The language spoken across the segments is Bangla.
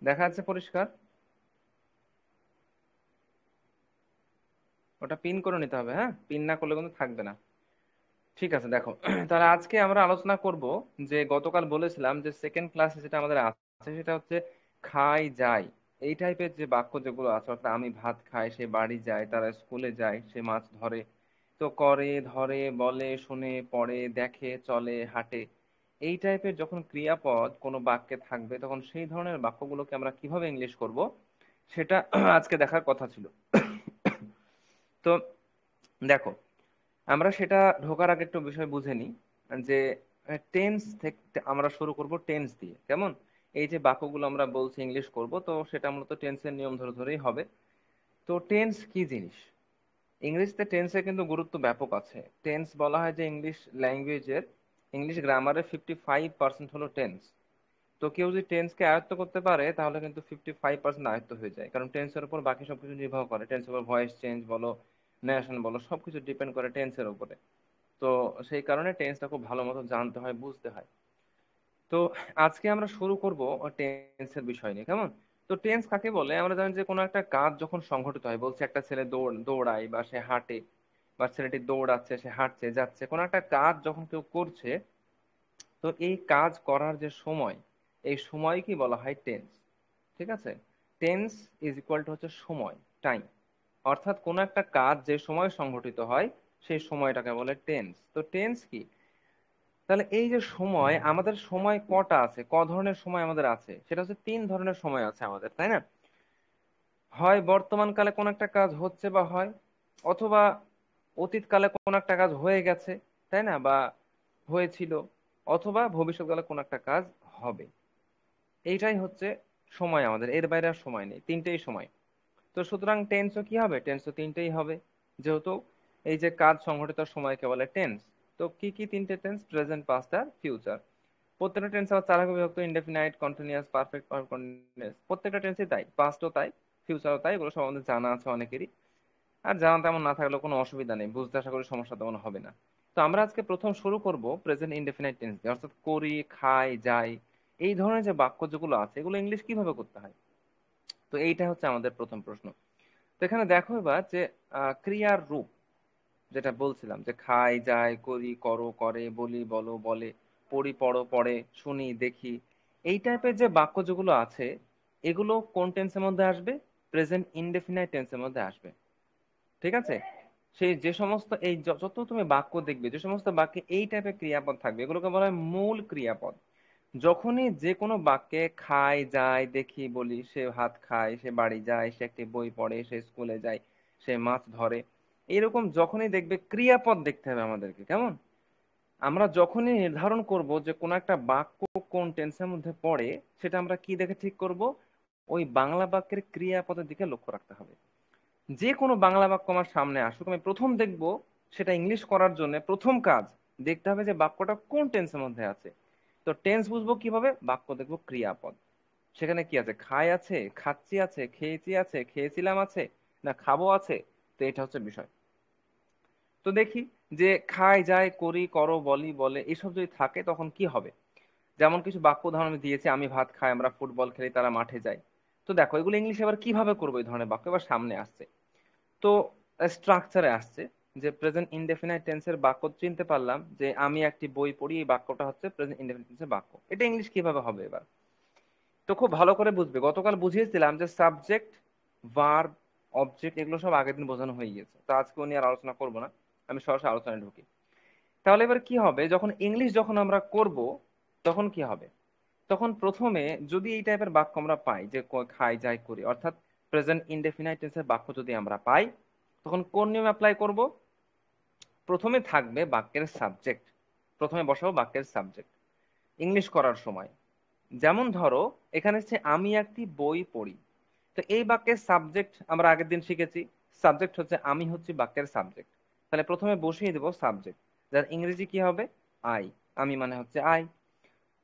দেখা যাচ্ছে পরিষ্কার? ওটা পিন করে নিতে হবে, হ্যাঁ, পিন না করলে কিন্তু থাকবে না। ঠিক আছে, দেখো। তাহলে আজকে আমরা আলোচনা করব যে গতকাল বলেছিলাম যে সেকেন্ড ক্লাসে যেটা আমাদের আছে সেটা হচ্ছে খাই যাই। এই টাইপের যে বাক্য যেগুলো আছে, অর্থাৎ আমি ভাত খাই, সে বাড়ি যায়, তারা স্কুলে যায়, সে মাছ ধরে। তো করে, ধরে, বলে, শুনে, পড়ে, দেখে, চলে, হাঁটে। এই টাইপের যখন ক্রিয়াপদ কোনো বাক্যে থাকবে তখন সেই ধরনের বাক্যগুলোকে আমরা কিভাবে ইংলিশ করব সেটা আজকে দেখার কথা ছিল। তো দেখো, আমরা সেটা ঢোকার আগে একটু বিষয় বুঝে নিই যে টেন্স থেকে আমরা শুরু করব, টেন্স দিয়ে। কেমন? এই যে বাক্যগুলো আমরা বলছি ইংলিশ করব, তো সেটা মূলত টেন্সের নিয়ম ধরে ধরেই হবে। তো টেন্স কি জিনিস? ইংরেজিতে টেন্সের কিন্তু গুরুত্ব ব্যাপক আছে। টেন্স বলা হয় যে ইংলিশ ল্যাঙ্গুয়েজের, ইংলিশ গ্রামারের 55% হলো টেন্স। তো কেউ যদি টেন্সকে আয়ত্ত করতে পারে তাহলে কিন্তু 55% আয়ত্ত হয়ে যায়, কারণ টেন্সের উপর বাকি সবকিছু নির্ভর করে। টেন্সের উপর ভয়েস চেঞ্জ বলো, নেশন বলো, সবকিছু ডিপেন্ড করে টেন্সের উপরে। তো সেই কারণে টেন্সটা খুব ভালো মতো জানতে হয়, বুঝতে হয়। তো আজকে আমরা শুরু করব টেন্সের বিষয় নিয়ে। কেমন? তো টেন্স কাকে বলে? আমরা জানি যে কোনো একটা কাজ যখন সংঘটিত হয়, বলছে একটা ছেলে দৌড়ায় বা সে হাঁটে, বা ছেলেটি দৌড়াচ্ছে, সে হাঁটছে, যাচ্ছে, কোনো একটা কাজ যখন কেউ করছে, তো এই কাজ করার যে সময়, এই সময় কি বলা হয়? টেন্স। ঠিক আছে? টেন্স ইজ ইকুয়াল টু হচ্ছে সময়, টাইম। অর্থাৎ কোনো একটা কাজ যে সময় সংঘটিত হয় সেই সময়টাকে বলে টেন্স। তো টেন্স কি? তাহলে এই যে সময়, আমাদের সময় কটা আছে, ক ধরনের সময় আমাদের আছে? সেটা হচ্ছে তিন ধরনের সময় আছে আমাদের, তাই না? হয় বর্তমান কালে কোন একটা কাজ হচ্ছে বা হয়, অথবা অতীতকালে কোন একটা কাজ হয়ে গেছে, তাই না, বা হয়েছিল, অথবা ভবিষ্যৎকালে কোন একটা কাজ হবে। এইটাই হচ্ছে সময় আমাদের, এর বাইরে আর সময় নেই, তিনটেই সময়। তো সুতরাং টেন্সও কি হবে? টেন্সও তিনটেই হবে, যেহেতু এই যে কাজ সংঘটিত সময়কে বলে টেন্স। তো কি কি তিনটে টেন্স? প্রেজেন্ট, পাস্ট আর ফিউচার। প্রত্যেকটা টেন্স আবার চার ভাগে বিভক্ত: ইনডেফিনাইট, কন্টিনিউয়াস, পারফেক্ট আর কন্টিনিউয়াস। প্রত্যেকটা টেন্সই তাই, পাস্টও তাই, ফিউচারও তাই। এগুলো সব আমাদের জানা আছে অনেকেরই। আর জানা তেমন না থাকলেও কোনো অসুবিধা নেই, বুঝতে আশা করি সমস্যা তেমন হবে না। তো আমরা আজকে প্রথম শুরু করব প্রেজেন্ট ইনডেফিনাইট টেন্স দিয়ে, অর্থাৎ করি, খাই, যাই। এই ধরনের যে বাক্য যেগুলো আছে এগুলো ইংলিশ কিভাবে করতে হয়। তো এইটা হচ্ছে আমাদের প্রথম প্রশ্ন। তো এখানে দেখো এবার যে ক্রিয়ার রূপ, যেটা বলছিলাম যে খাই, যাই, করি, করো, করে, বলি, বলো, বলে, পড়ি, পড়ো, পড়ে, শুনি, দেখি। এই টাইপের যে বাক্য যেগুলো আছে এগুলো কোন টেন্সের মধ্যে আসবে? প্রেজেন্ট ইনডেফিনাইট টেন্সের মধ্যে আসবে। ঠিক আছে? সেই যে সমস্ত এই যত তুমি বাক্য দেখবে, যে সমস্ত বাক্যে এই টাইপের ক্রিয়াপদ থাকবে এগুলোকে বলা হয় মূল ক্রিয়াপদ। যখনই যে কোনো বাক্যে খাই, যায়, দেখি, বলি, সে ভাত খায়, সে বাড়ি যায়, সে একটি বই পড়ে, সে স্কুলে যায়, সে মাছ ধরে, এরকম যখনই দেখবে ক্রিয়াপদ দেখতে হবে আমাদেরকে। কেমন? আমরা যখনই নির্ধারণ করব যে কোনো একটা বাক্য কোন টেন্সের মধ্যে পড়ে, সেটা আমরা কি দেখে ঠিক করব? ওই বাংলা বাক্যের ক্রিয়াপদের দিকে লক্ষ্য রাখতে হবে। যে কোনো বাংলা বাক্য আমার সামনে আসুক, আমি প্রথম দেখব সেটা ইংলিশ করার জন্য প্রথম কাজ দেখতে হবে যে বাক্যটা কোন টেন্সের মধ্যে আছে। তো টেন্স বুঝবো কিভাবে? বাক্য দেখবো ক্রিয়াপদ। সেখানে কি আছে? খাই আছে, খাচ্ছি আছে, খেয়েছি আছে, খেয়েছিলাম আছে, না খাবো আছে। তো এটা হচ্ছে বিষয়। তো দেখি যে খাই, যায়, করি, করো, বলি, বলে, এসব যদি থাকে তখন কি হবে। যেমন কিছু বাক্য উদাহরণ আমি দিয়েছি: আমি ভাত খাই, আমরা ফুটবল খেলি, তারা মাঠে যায়। তো দেখো এগুলো ইংলিশে এবার কিভাবে করবো? এই ধরনের বাক্য এবার সামনে আসছে। তো স্ট্রাকচারে আসছে যে প্রেজেন্ট ইনডেফিনাইট টেন্সের বাক্য চিনতে পারলাম যে আমি একটি বই পড়ি, এই বাক্যটা হচ্ছে প্রেজেন্ট ইনডেফিনাইট টেন্সের বাক্য। এটা ইংলিশ কিভাবে হবে এবার? তো খুব ভালো করে বুঝবে, গতকাল বুঝিয়েছিলাম যে সাবজেক্ট, ভার্ব, অবজেক্ট এগুলো সব আগের দিন বোঝানো হয়ে গেছে, তো আজকে উনি আর আলোচনা করবো না। আমি সরাসরি আলোচনায় ঢুকি। তাহলে এবার কি হবে, যখন ইংলিশ যখন আমরা করব তখন কি হবে? তখন প্রথমে যদি এই টাইপের বাক্য আমরা পাই যে খাই, যাই, করি, অর্থাৎ প্রেজেন্ট ইনডেফিনাইট টেন্সের বাক্য যদি আমরা পাই, তখন কোন নিয়ম অ্যাপ্লাই করব? প্রথমে থাকবে বাক্যের সাবজেক্ট। প্রথমে বসাবো বাক্যের সাবজেক্ট ইংলিশ করার সময়। যেমন ধরো এখানে হচ্ছে আমি একটি বই পড়ি। তো এই বাক্যের সাবজেক্ট আমরা আগের দিন শিখেছি, সাবজেক্ট হচ্ছে আমি, হচ্ছে বাক্যের সাবজেক্ট। তাহলে প্রথমে বসিয়ে দেবো সাবজেক্ট, যার ইংরেজি কি হবে? আই। আমি মানে হচ্ছে আই।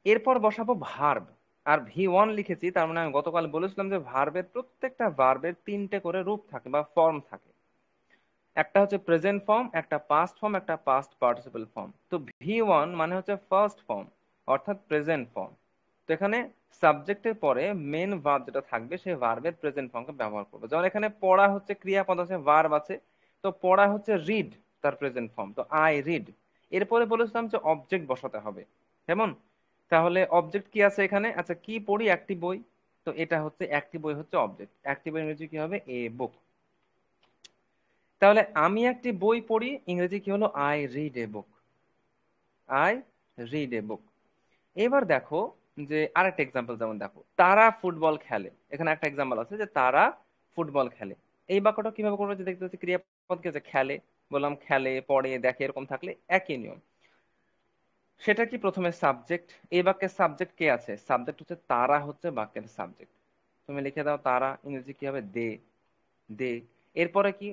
এরপর বসাবো ভার্ব। আর V1 লিখেছি, তার মানে আমি গতকাল বলেছিলাম যে ভার্বের, প্রত্যেকটা ভার্বের তিনটে করে রূপ থাকে বা ফর্ম থাকে। একটা হচ্ছে প্রেজেন্ট ফর্ম, একটা পাস্ট ফর্ম, একটা পাস্ট পার্টিসিপল ফর্ম। তো V1 মানে হচ্ছে ফার্স্ট ফর্ম, অর্থাৎ প্রেজেন্ট ফর্ম। তো এখানে সাবজেক্টের পরে মেন ভার্ব যেটা থাকবে সেই ভার্বের প্রেজেন্ট ফর্মকে ব্যবহার করবো। যেমন এখানে পড়া হচ্ছে ক্রিয়াপদ আছে, ভার্ব আছে, তো পড়া হচ্ছে রিড, তার প্রেজেন্ট ফর্ম, তো আই রিড। এরপরে বলেছিলাম যে অবজেক্ট বসাতে হবে, কেমন? তাহলে অবজেক্ট কি আছে এখানে? আচ্ছা, কি পড়ি? একটি বই। তো এটা হচ্ছে একটি বই হচ্ছে অবজেক্ট। একটি বই ইংরেজি কি হবে? এ বুক। তাহলে আমি একটি বই পড়ি ইংরেজি কি হলো? I read a book. I read a book. এবার দেখো যে আরেকটা এক্সাম্পল, যেমন দেখো তারা ফুটবল খেলে, এখানে একটা এক্সাম্পল আছে যে তারা ফুটবল খেলে। এই বাক্যটা কিভাবে করবো? যে দেখতে হচ্ছে ক্রিয়াপদ কি আছে? খেলে। বললাম খেলে, পড়ে, দেখে, এরকম থাকলে একই নিয়ম। সেটা কি? প্রথমে সাবজেক্ট। এই বাক্যের সাবজেক্ট কে আছে? সাবজেক্ট হচ্ছে তারা, হচ্ছে বাক্যের সাবজেক্ট। তুমি লিখে দাও তারা ইংরেজি কি হবে? দে। দে। এরপরে কি?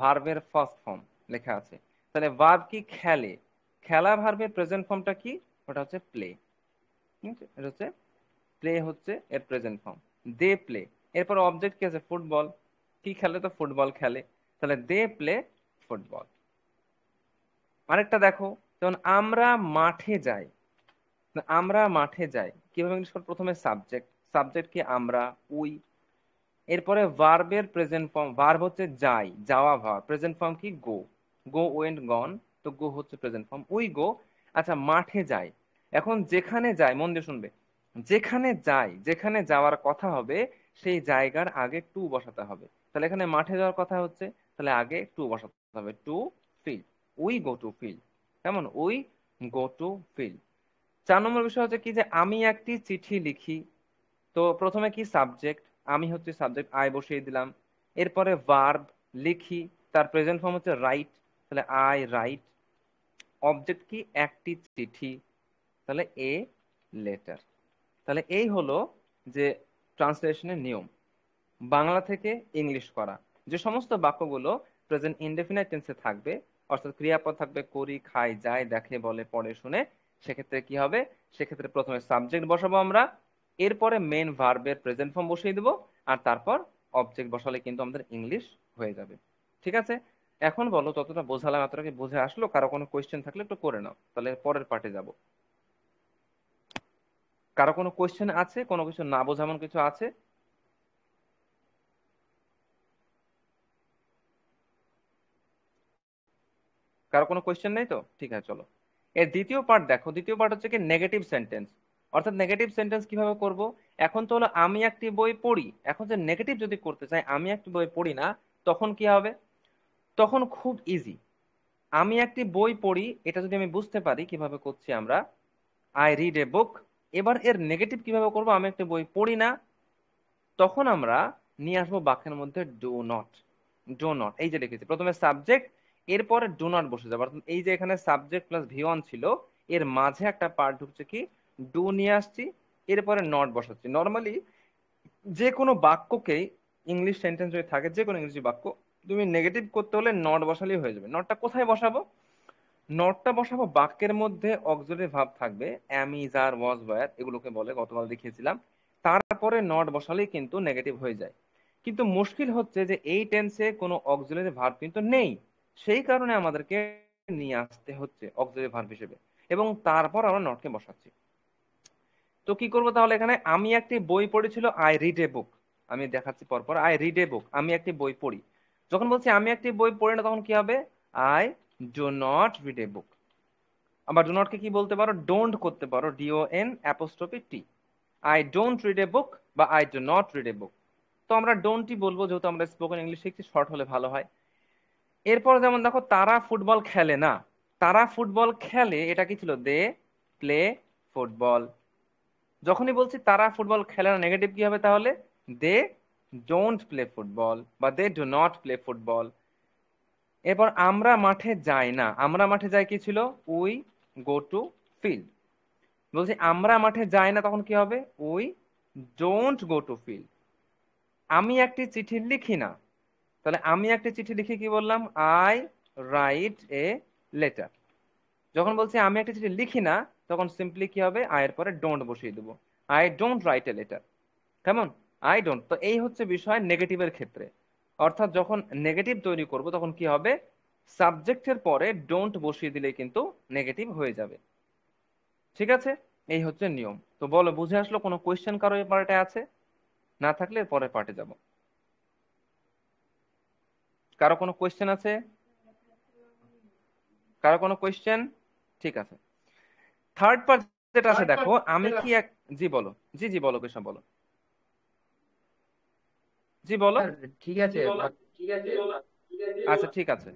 ভার্বের ফার্স্ট ফর্ম লেখা আছে। তাহলে ভার্ব কি? খেলে। খেলা ভার্বের প্রেজেন্ট ফর্মটা কি? ওটা হচ্ছে প্লে। ঠিক আছে, এটা হচ্ছে প্লে, হচ্ছে এর প্রেজেন্ট ফর্ম। They play. এরপর অবজেক্ট কি আছে? ফুটবল। কি খেলে? তো ফুটবল খেলে। তাহলে দে প্লে ফুটবল। আরেকটা দেখো, যেমন আমরা মাঠে যাই। না, আমরা মাঠে যাই কিভাবে ইংলিশ করব? প্রথমে সাবজেক্ট। সাবজেক্ট কি? আমরা, উই। এরপরে ভার্বের প্রেজেন্ট ফর্ম, ভার্ব হচ্ছে যাই, যাওয়া ভার্ব, প্রেজেন্ট ফর্ম কি? গো। গো ওয়েন্ট গন, তো গো হচ্ছে প্রেজেন্ট ফর্ম, উই গো। আচ্ছা, মাঠে যাই। এখন যেখানে যাই, মন দিয়ে শুনবে, যেখানে যাই, যেখানে যাওয়ার কথা হবে সেই জায়গার আগে টু বসাতে হবে। তাহলে এখানে মাঠে যাওয়ার কথা হচ্ছে, তাহলে আগে টু বসাতে হবে, to field. We go to field. কেমন? We go to field. 4 নম্বর বিষয় হচ্ছে কি? যে আমি একটি চিঠি লিখি। তো প্রথমে কি? সাবজেক্ট। আমি হচ্ছে সাবজেক্ট, আই বসিয়ে দিলাম। এরপরে ভার্ব লিখি, তার প্রেজেন্ট ফর্ম হচ্ছে রাইট, তাহলে আই রাইট। অবজেক্ট কি? একটি চিঠি, তাহলে এ লেটার। তাহলে এই হলো যে ট্রান্সলেশনের নিয়ম, বাংলা থেকে ইংলিশ করা। যে সমস্ত বাক্যগুলো প্রেজেন্ট ইনডেফিনাইট টেন্সে থাকবে, অর্থাৎ ক্রিয়াপদ থাকবে করি, খাই, যায়, দেখে, বলে, পড়ে, শুনে, সেক্ষেত্রে কি হবে? সেক্ষেত্রে প্রথমে সাবজেক্ট বসাবো আমরা, এরপরে মেন ভার্বের প্রেজেন্ট ফর্ম বসিয়ে দেবো, আর তারপর অবজেক্ট বসালে কিন্তু আমাদের ইংলিশ হয়ে যাবে। ঠিক আছে? এখন বলো, ততটা বোঝালাম, এতটা কি বুঝে আসলো? কারো কোনো কোয়েশ্চেন থাকলে একটু করে নাও, তাহলে পরের পার্টে যাব। কারো কোনো কোয়েশ্চেন আছে? কোনো কিছু না বোঝা এমন কিছু আছে? কারো কোনো কোয়েশ্চেন নেই তো? ঠিক আছে, চলো। এর দ্বিতীয় পার্ট দেখো। দ্বিতীয় পার্ট হচ্ছে কি? Negative sentence. অর্থাৎ নেগেটিভ সেন্টেন্স কিভাবে করব? এখন তো হলো আমি একটি বই পড়ি, এখন যে নেগেটিভ যদি করতে চাই, আমি একটি বই পড়ি না, তখন কি হবে? তখন খুব ইজি। আমি একটি বই পড়ি, এটা যদি আমি বুঝতে পারি কিভাবে করছি আমরা, আই রিড এ বুক। এবার এর নেগেটিভ কিভাবে করব? আমি একটি বই পড়ি না, তখন আমরা নিয়ে আসবো বাক্যের মধ্যে ডু নট। ডু নট, এই যে লিখেছি প্রথমে সাবজেক্ট, এরপরে ডু নট বসে যাবে। অর্থাৎ এই যে এখানে সাবজেক্ট প্লাস ভি ওয়ান ছিল, এর মাঝে একটা পার্ট ঢুকছে কি? ডু নিয়ে আসছি, এরপরে নট বসাচ্ছি। নর্মালি যে কোনো বাক্যকেই, ইংলিশ সেন্টেন্স যদি থাকে, যে কোনো ইংরেজি বাক্য, তুমি নেগেটিভ করতে হলে নট বসালেই হয়ে যাবে। নটটা কোথায় বসাবো? নটটা বসাবো বাক্যের মধ্যে অক্সিলারি ভার্ব থাকবে, অ্যাম, ইজ, আর, ওয়াজ, ওয়্যার, এগুলোকে বলে, গতকাল দেখিয়েছিলাম। তারপরে নট বসালেই কিন্তু নেগেটিভ হয়ে যায়। কিন্তু মুশকিল হচ্ছে যে এই টেন্সে কোনো অক্সিলারি ভার্ব কিন্তু নেই, সেই কারণে আমাদেরকে নিয়ে আসতে হচ্ছে অক্সিলারি ভার্ব হিসেবে, এবং তারপর আমরা নটকে বসাচ্ছি। তো কি করবো তাহলে? এখানে আমি একটি বই পড়েছিল, আই রিড এ বুক। আমি দেখাচ্ছি পরপর, আই রিড এ বুক, আমি একটি বই পড়ি। যখন বলছি আমি একটি বই পড়ি না, তখন কি হবে? I do not read a book. আবার ডু নটকে কি বলতে পারো? ডোন্ট করতে পারো, D O N apostrophe T. I don't read a book বা I do not read a book. তো আমরা ডোন্টই বলবো, যেহেতু আমরা স্পোকেন ইংলিশ শিখছি, শর্ট হলে ভালো হয়। এরপর যেমন দেখো, তারা ফুটবল খেলে না। তারা ফুটবল খেলে, এটা কি ছিল? They play football. যখনই বলছি তারা ফুটবল খেলে না, নেগেটিভ কি হবে তাহলে? দে ডোন্ট প্লে ফুটবল বা they do not play football. এরপর আমরা মাঠে যাই না, আমরা মাঠে যাই কি ছিল? We go to field. বলছি আমরা মাঠে যাই না, তখন কি হবে? We don't go to field. আমি একটি চিঠি লিখি না, তাহলে আমি একটি চিঠি লিখি কি বললাম? I write a letter. যখন বলছি আমি একটা চিঠি লিখি না, তখন সিম্পলি কি হবে? আই এর পরে ডোন্ট বসিয়ে দেবো, I don't write a letter. কেমন? I don't. তো এই হচ্ছে বিষয় নেগেটিভের ক্ষেত্রে। অর্থাৎ যখন নেগেটিভ তৈরি করব, তখন কি হবে? সাবজেক্টের পরে ডোন্ট বসিয়ে দিলে কিন্তু নেগেটিভ হয়ে যাবে। ঠিক আছে? এই হচ্ছে নিয়ম। তো বলো, বুঝে আসলো? কোনো কোয়েশ্চেন কারো এই পার্টে আছে? না থাকলে পরের পার্টে যাব। কারো কোনো কোয়েশ্চেন আছে? কারো কোনো কোয়েশ্চেন? ঠিক আছে। থার্ড পার্ট যেটা আছে দেখো, আমি কি এক, জি বলো, জি জি বলো, কৃষ্ণ বলো, জি বলো। স্যার ঠিক আছে আচ্ছা ঠিক আছে।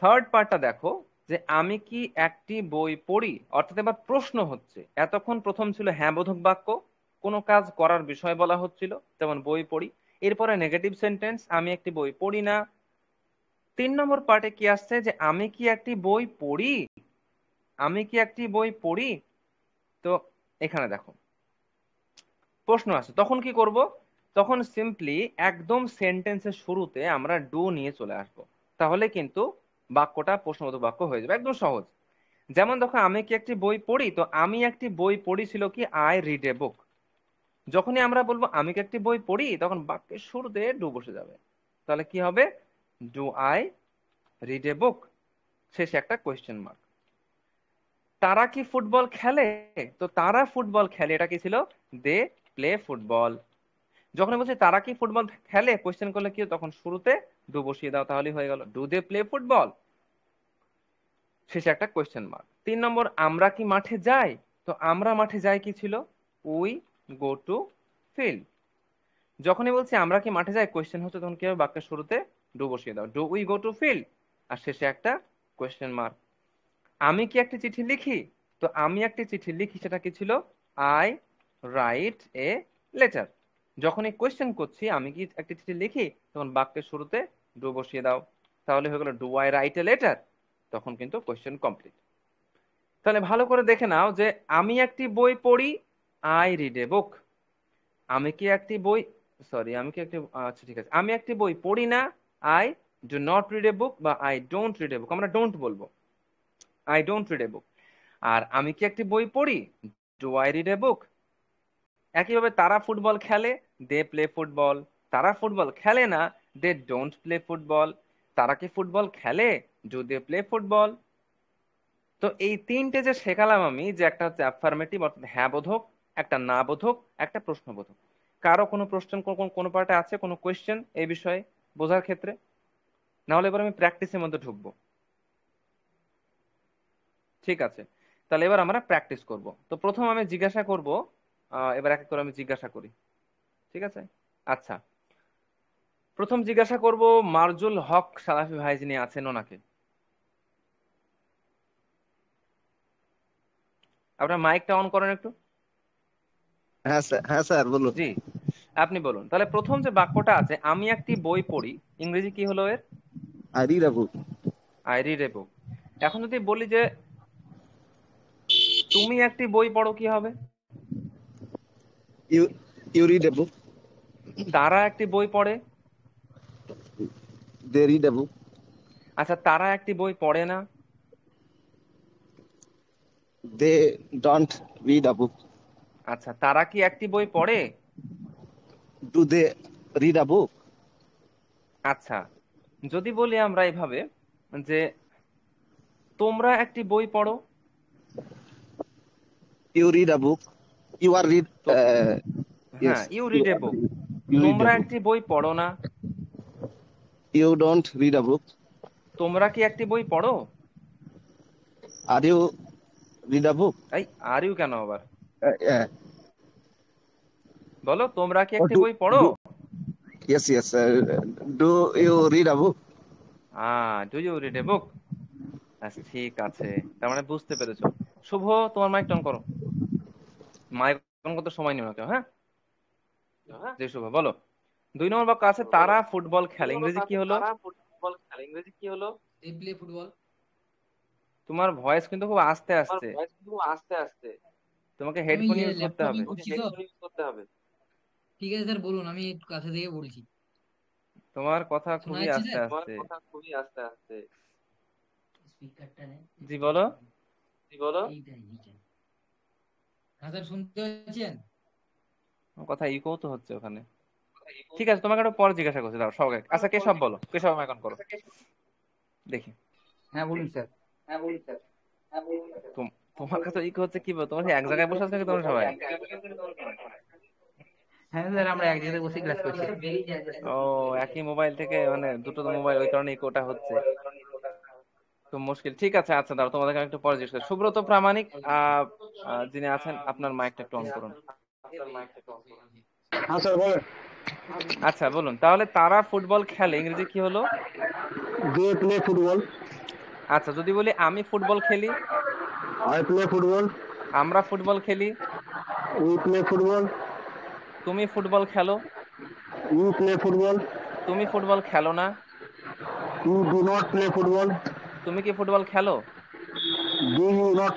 থার্ড পার্টটা দেখো, যে আমি কি একটি বই পড়ি, অর্থাৎ এবার প্রশ্ন হচ্ছে। এতক্ষণ প্রথম ছিল হ্যাঁ বোধক বাক্য, কোনো কাজ করার বিষয় বলা হচ্ছিল, যেমন বই পড়ি। এরপরে নেগেটিভ সেন্টেন্স, আমি একটি বই পড়ি না। 3 নম্বর পার্টে কি আসছে, যে আমি কি একটি বই পড়ি, আমি কি একটি বই পড়ি। তো এখানে দেখো প্রশ্ন আছে, তখন কি করব? তখন সিম্পলি একদম সেন্টেন্সের শুরুতে আমরা ডু নিয়ে চলে আসব। তাহলে কিন্তু বাক্যটা প্রশ্নবোধক বাক্য হয়ে যাবে, একদম সহজ। যেমন দেখো, আমি কি একটি বই পড়ি, তো আমি একটি বই পড়ি ছিল কি আই রিড এ বুক। যখনই আমরা বলবো আমি কি একটি বই পড়ি, তখন বাক্যের শুরুতে ডু বসে যাবে। তাহলে কি হবে? ডু আই রিড এ বুক, শেষে একটা কোয়েশ্চেন মার্ক। তারা কি ফুটবল খেলে, তো তারা ফুটবল খেলে, এটা কি ছিল? They play football. যখন বলছি তারা কি ফুটবল খেলে, কোয়েশ্চেন করলে কি হয়? তখন শুরুতে ডু বসিয়ে দাও, তাহলেই হয়ে গেল, ডু দে প্লে ফুটবল, শেষে একটা কোয়েশ্চেন মার্ক। 3 নম্বর, আমরা কি মাঠে যাই, তো আমরা মাঠে যাই কি ছিল? We go to field. যখনই বলছি আমরা কি মাঠে যাই, কোয়েশ্চেন হচ্ছে, তখন কি হবে? বাক্যের শুরুতে ডু বসিয়ে দাও, do we go to field, আর শেষে একটা কোয়েশ্চেন মার্ক। আমি কি একটি চিঠি লিখি, তো আমি একটি চিঠি লিখি, সেটা কি ছিল? I write a letter. যখনই কোয়েশ্চেন করছি আমি কি একটি চিঠি লিখি, তখন বাক্যের শুরুতে ডু বসিয়ে দাও, তাহলে হয়ে গেল do I write a letter. তখন কিন্তু কোয়েশ্চেন কমপ্লিট। তাহলে ভালো করে দেখে নাও, যে আমি একটি বই পড়ি, আই রিড এ বুক। আমি কি একটি বই, সরি আমি কি একটি, আচ্ছা ঠিক আছে, আমি একটি বই পড়ি না, I do not read a book, বা I don't read a book, আমরা ডোন্ট বলবো, I don't read a book. আর আমি কি একটি বই পড়ি, do I read a book. একইভাবে তারা ফুটবল খেলে, দে প্লে ফুটবল। তারা ফুটবল খেলে না, দে ডোন্ট প্লে ফুটবল। তারা কি ফুটবল খেলে, ডু দে প্লে ফুটবল। তো এই তিনটে যে শেখালাম আমি, যে একটা হচ্ছে অ্যাফার্মেটিভ অর্থাৎ হ্যাঁ বোধক, একটা না বোধক, একটা প্রশ্নবোধক। কারো কোনো প্রশ্ন কোনো পার্টে আছে, কোনো কোয়েশ্চেন এই বিষয়ে বোঝার ক্ষেত্রে? না হলে এবার আমি প্র্যাকটিসের মধ্যে ঢুকবো। ঠিক আছে, তাহলে এবার আমরা প্র্যাকটিস করব। তো প্রথম আমি জিজ্ঞাসা করব, এবার এক এক করে আমি জিজ্ঞাসা করি, ঠিক আছে? আচ্ছা, প্রথম জিজ্ঞাসা করব মারজুল হক সালাফি ভাই, যিনি আছেন ওনাকে। আপনার মাইকটা অন করেন একটু। হ্যাঁ স্যার বলুন। জি, আপনি বলুন। তাহলে প্রথম যে বাক্যটা আছে, আমি একটি বই পড়ি, ইংরেজি কি হলো এর? I read a book. I read a book. এখন যদি বলি যে তুমি একটি বই পড়ো, কি হবে? ইউ ইউ রিড আ বুক। তারা একটি বই পড়ে। দে রিড আ বুক। আচ্ছা, তারা একটি বই পড়ে না। দে ডোন্ট রিড আ বুক। আচ্ছা, তারা কি একটি বই পড়ে? ডু দে রিড আ বুক। আচ্ছা, যদি বলি আমরা এইভাবে, যে তোমরা একটি বই পড়ো, you read a book. You are read, তো ইয়েস, হ্যাঁ, you read a book. You read a তোমরা বুক। একটি বই পড়ো না। You don't read a book. তোমরা কি একটি বই পড়ো? Are you read a book. এই, আর ইউ কেন আবার? বলো, তোমরা কি ও একটি ডু বই পড়ো? Do yes yes, do you read a book. Do you read a book. আচ্ছা ঠিক আছে, তার মানে বুঝতে পেরেছো। শুভ, তোমার মাইক অন করো। মাইক অন করতে সময় নিও না কেউ, হ্যাঁ? জি শুভ, বলো। 2 নম্বর বাক্য আছে, তারা ফুটবল খেলে, ইংরেজি কি হলো? They play football. তোমার ভয়েস কিন্তু খুব আস্তে আসছে, তোমাকে আমি হেডফোন ইউজ করতে ল্যাপটপ হবে। ইউজ করছি তো। ঠিক আছে স্যার, বলুন, আমি একটু কাছে থেকে বলছি। তোমার কথা শোনা খুবই যাচ্ছে আস্তে স্যার? আসছে। স্পিকারটা নেই। জি বলো। এইটাই। হ্যাঁ স্যার, শুনতে পাচ্ছেন? আমার কথা ইকো তো হচ্ছে ওখানে। ঠিক আছে, তোমাকে একটা পরে জিজ্ঞাসা করছি, দাও সবাই। আচ্ছা, কে সব বলো, কে সব মাইক অন করো দেখি। হ্যাঁ বলুন স্যার। তোমার কাছে ইকো হচ্ছে কি বল, তোমার কি এক জায়গায় বসে আছো নাকি তোমরা সবাই? হ্যাঁ স্যার, আমরা এক জায়গায় বসে ক্লাস করছি। ও, একই মোবাইল থেকে মানে দুটো মোবাইল, ওই কারণে ইকোটা হচ্ছে। তো মুশকিল, ঠিক আছে। আচ্ছা দাঁড়াও, তোমাদেরকে আমি একটু পরে জিজ্ঞেস করি। সুব্রত প্রামাণিক যিনি আছেন, আপনার মাইকটা একটু অন করুন। हाँ सर बोले। আচ্ছা বলুন তাহলে, তারা ফুটবল খেলে ইংরেজি কি হলো? They play football. আচ্ছা যদি বলি আমি ফুটবল খেলি, आई प्ले फुटबॉल। আমরা ফুটবল খেলি, वी प्ले फुटबॉल। তুমি ফুটবল খেলো, यू प्ले फुटबॉल। তুমি ফুটবল খেলো না, you do not play football. তুমি কি ফুটবল খেলো? Do you not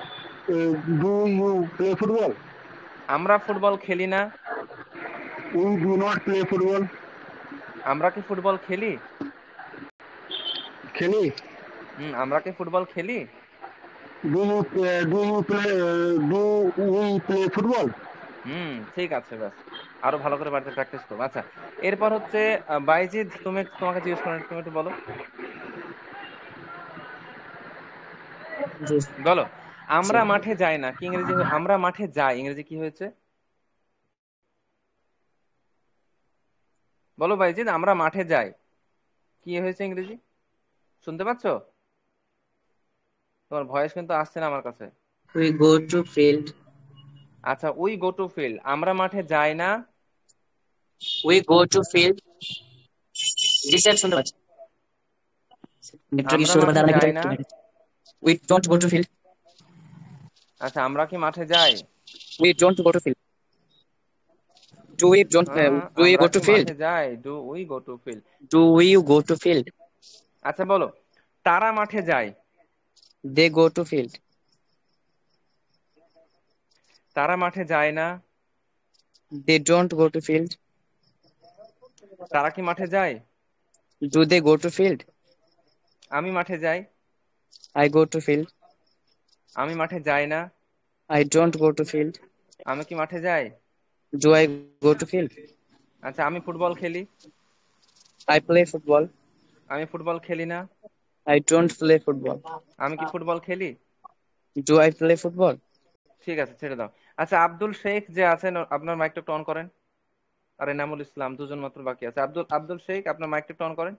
do you play football. আমরা ফুটবল খেলি না, we do not play football. আমরা কি ফুটবল খেলি? खेली। আমরা কি ফুটবল খেলি? Do we play football. ঠিক আছে, ব্যাস। আরো ভালো করে বাড়িতে প্র্যাকটিস করবো। আচ্ছা, এরপর হচ্ছে বাইজিদ, তোমাকে জিজ্ঞেস করেন, তুমি একটু বলো। জি। বলো, আমরা স্যার, মাঠে যাই না কি ইংরেজি আমরা মাঠে যাই ইংরেজি কি হয়েছে? বলো বাইজিদ, আমরা মাঠে যাই কি হয়েছে ইংরেজি? শুনতে পাচ্ছো? তোমার ভয়েস কিন্তু আসছে না আমার কাছে। we go to field. আচ্ছা, উই গো টু ফিল্ড, আমরা মাঠে যাই না। We go to field. G sir, শুনতে পাচ্ছি। নেটওয়ার্ক আমরা ইস্যু হতে মাঠে পারে, আপনাকে যাই না। একটু we don't go to field. আচ্ছা, আমরা কি মাঠে যাই? We don't go to field. Do we আমরা go to কি field? মাঠে যাই, do we go to field. Do we go to field? আচ্ছা বলো, তারা মাঠে যায়। They go to field. তারা মাঠে যায় না। They don't go to field. তারা কি মাঠে যায়? Do they go to field? আমি মাঠে যাই। I go to field. আমি মাঠে যাই না। I don't go to field. আমি কি মাঠে যাই? Do I go to field? আচ্ছা, আমি ফুটবল খেলি। I play football. আমি ফুটবল খেলি না। I don't play football. আমি কি ফুটবল খেলি? Do I play football? ঠিক আছে, ছেড়ে দাও। আচ্ছা, আব্দুল শেখ যে আছেন, আপনার মাইকটা একটু অন করেন। আর এনামুল ইসলাম, দুজন মাত্র বাকি আছে। আব্দুল শেখ, আপনার মাইকটা একটু অন করেন।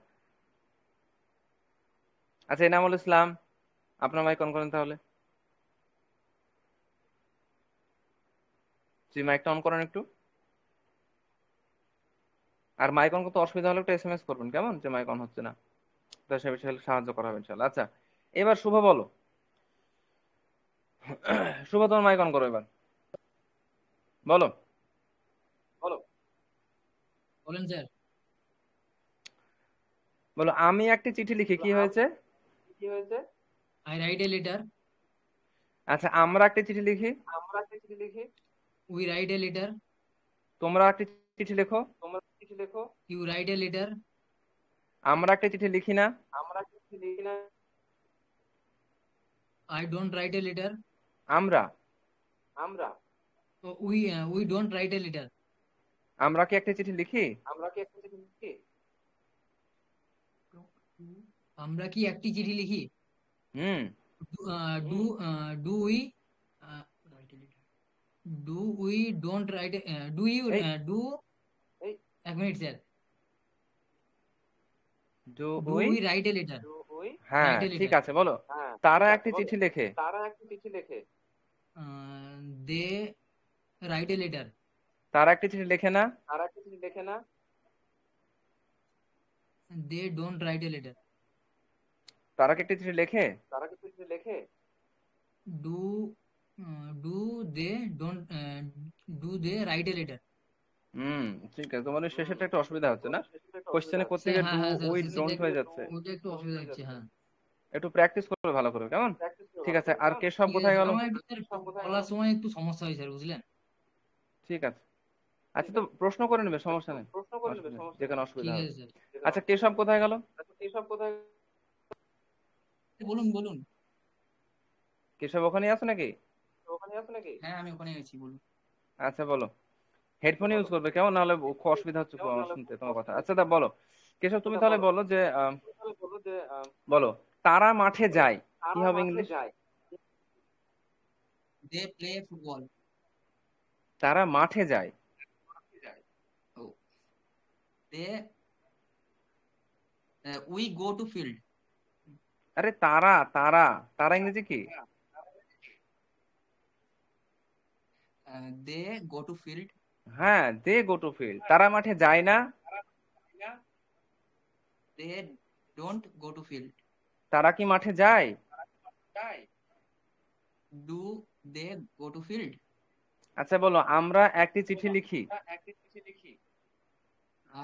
আচ্ছা, এনামুল ইসলাম, আপনার মাইক অন করেন তাহলে। জি, মাইকটা অন করেন একটু। আর মাইক অন করতে অসুবিধা হলে একটু এসএমএস করবেন, কেমন, যে মাইক অন হচ্ছে না। তো সে বিষয়ে সাহায্য করা হবে ইনশাআল্লাহ। আচ্ছা, এবার শুভ বলো। শুভ, তোমার মাইক অন করো এবার, বলো। বলেন স্যার। বলো, আমি একটি চিঠি লিখি কি হয়েছে? I write a letter. আচ্ছা, আমরা একটি চিঠি লিখি। We write a letter. তোমরা একটি চিঠি লেখো। You write a letter. আমরা একটা চিঠি লিখি না। I don't write a letter. আমরা we don't write a letter. আমরা কি একটা চিঠি লিখি? আমরা কি একটি চিঠি লিখি? Hmm do do we do we don't write do you এই ডু এক minute sir. Do do we. We write a letter? হ্যাঁ, রাইট এ ঠিক লেটার। আছে, বলো। তারা একটি চিঠি লেখে। They write a letter. তারা একটি চিঠি লেখে না। They don't write a letter. তারা কি একটি চিঠি লেখে? Do do they don't do they write a letter? হুম ঠিক আছে, তোমাদের শেষেরটা একটু অসুবিধা হচ্ছে না? কোশ্চেনে করতে স্যার গিয়ে হ্যাঁ ডু হ্যাঁ স্যার, উই শেষেরটা ডোন্ট একটু হয়ে যাচ্ছে। ওইটা একটু অসুবিধা হচ্ছে, হ্যাঁ। একটু প্র্যাকটিস করবে ভালো করে, কেমন? ঠিক আছে। আর কেশব ঠিক আছে কোথায় স্যার, গেল? আমার একটু স্যার বলার সময় একটু সমস্যা হয় স্যার, বুঝলেন। ঠিক আছে। আচ্ছা, তো প্রশ্ন করে নেবে, সমস্যা নেই। অসুবিধা নেই, যেখানে অসুবিধা ঠিক হবে। আছে স্যার। আচ্ছা, কেশব কোথায় গেল? বলুন বলুন। কেশব ওখানেই আছে নাকি? হ্যাঁ আমি ওখানে আছি, বলুন। আচ্ছা বলো। হেডফোন ইউজ করবে, কেমন, নাহলে খুব অসুবিধা হচ্ছে খুব আমার শুনতে তোমার কথা। আচ্ছা দা বলো, কেশব তুমি তাহলে বলো যে বলো, তারা মাঠে যায় কি হবে ইংলিশ? they play football. তারা মাঠে যায়। Oh, they we go to field. আরে তারা তারা তারা ইংরেজি কি? They go to field. হ্যাঁ, দে গো টু ফিল্ড। তারা মাঠে যায় না। They don't go to field. তারা কি মাঠে যায়? Do they go to field? আচ্ছা বলো, আমরা একটি চিঠি লিখি।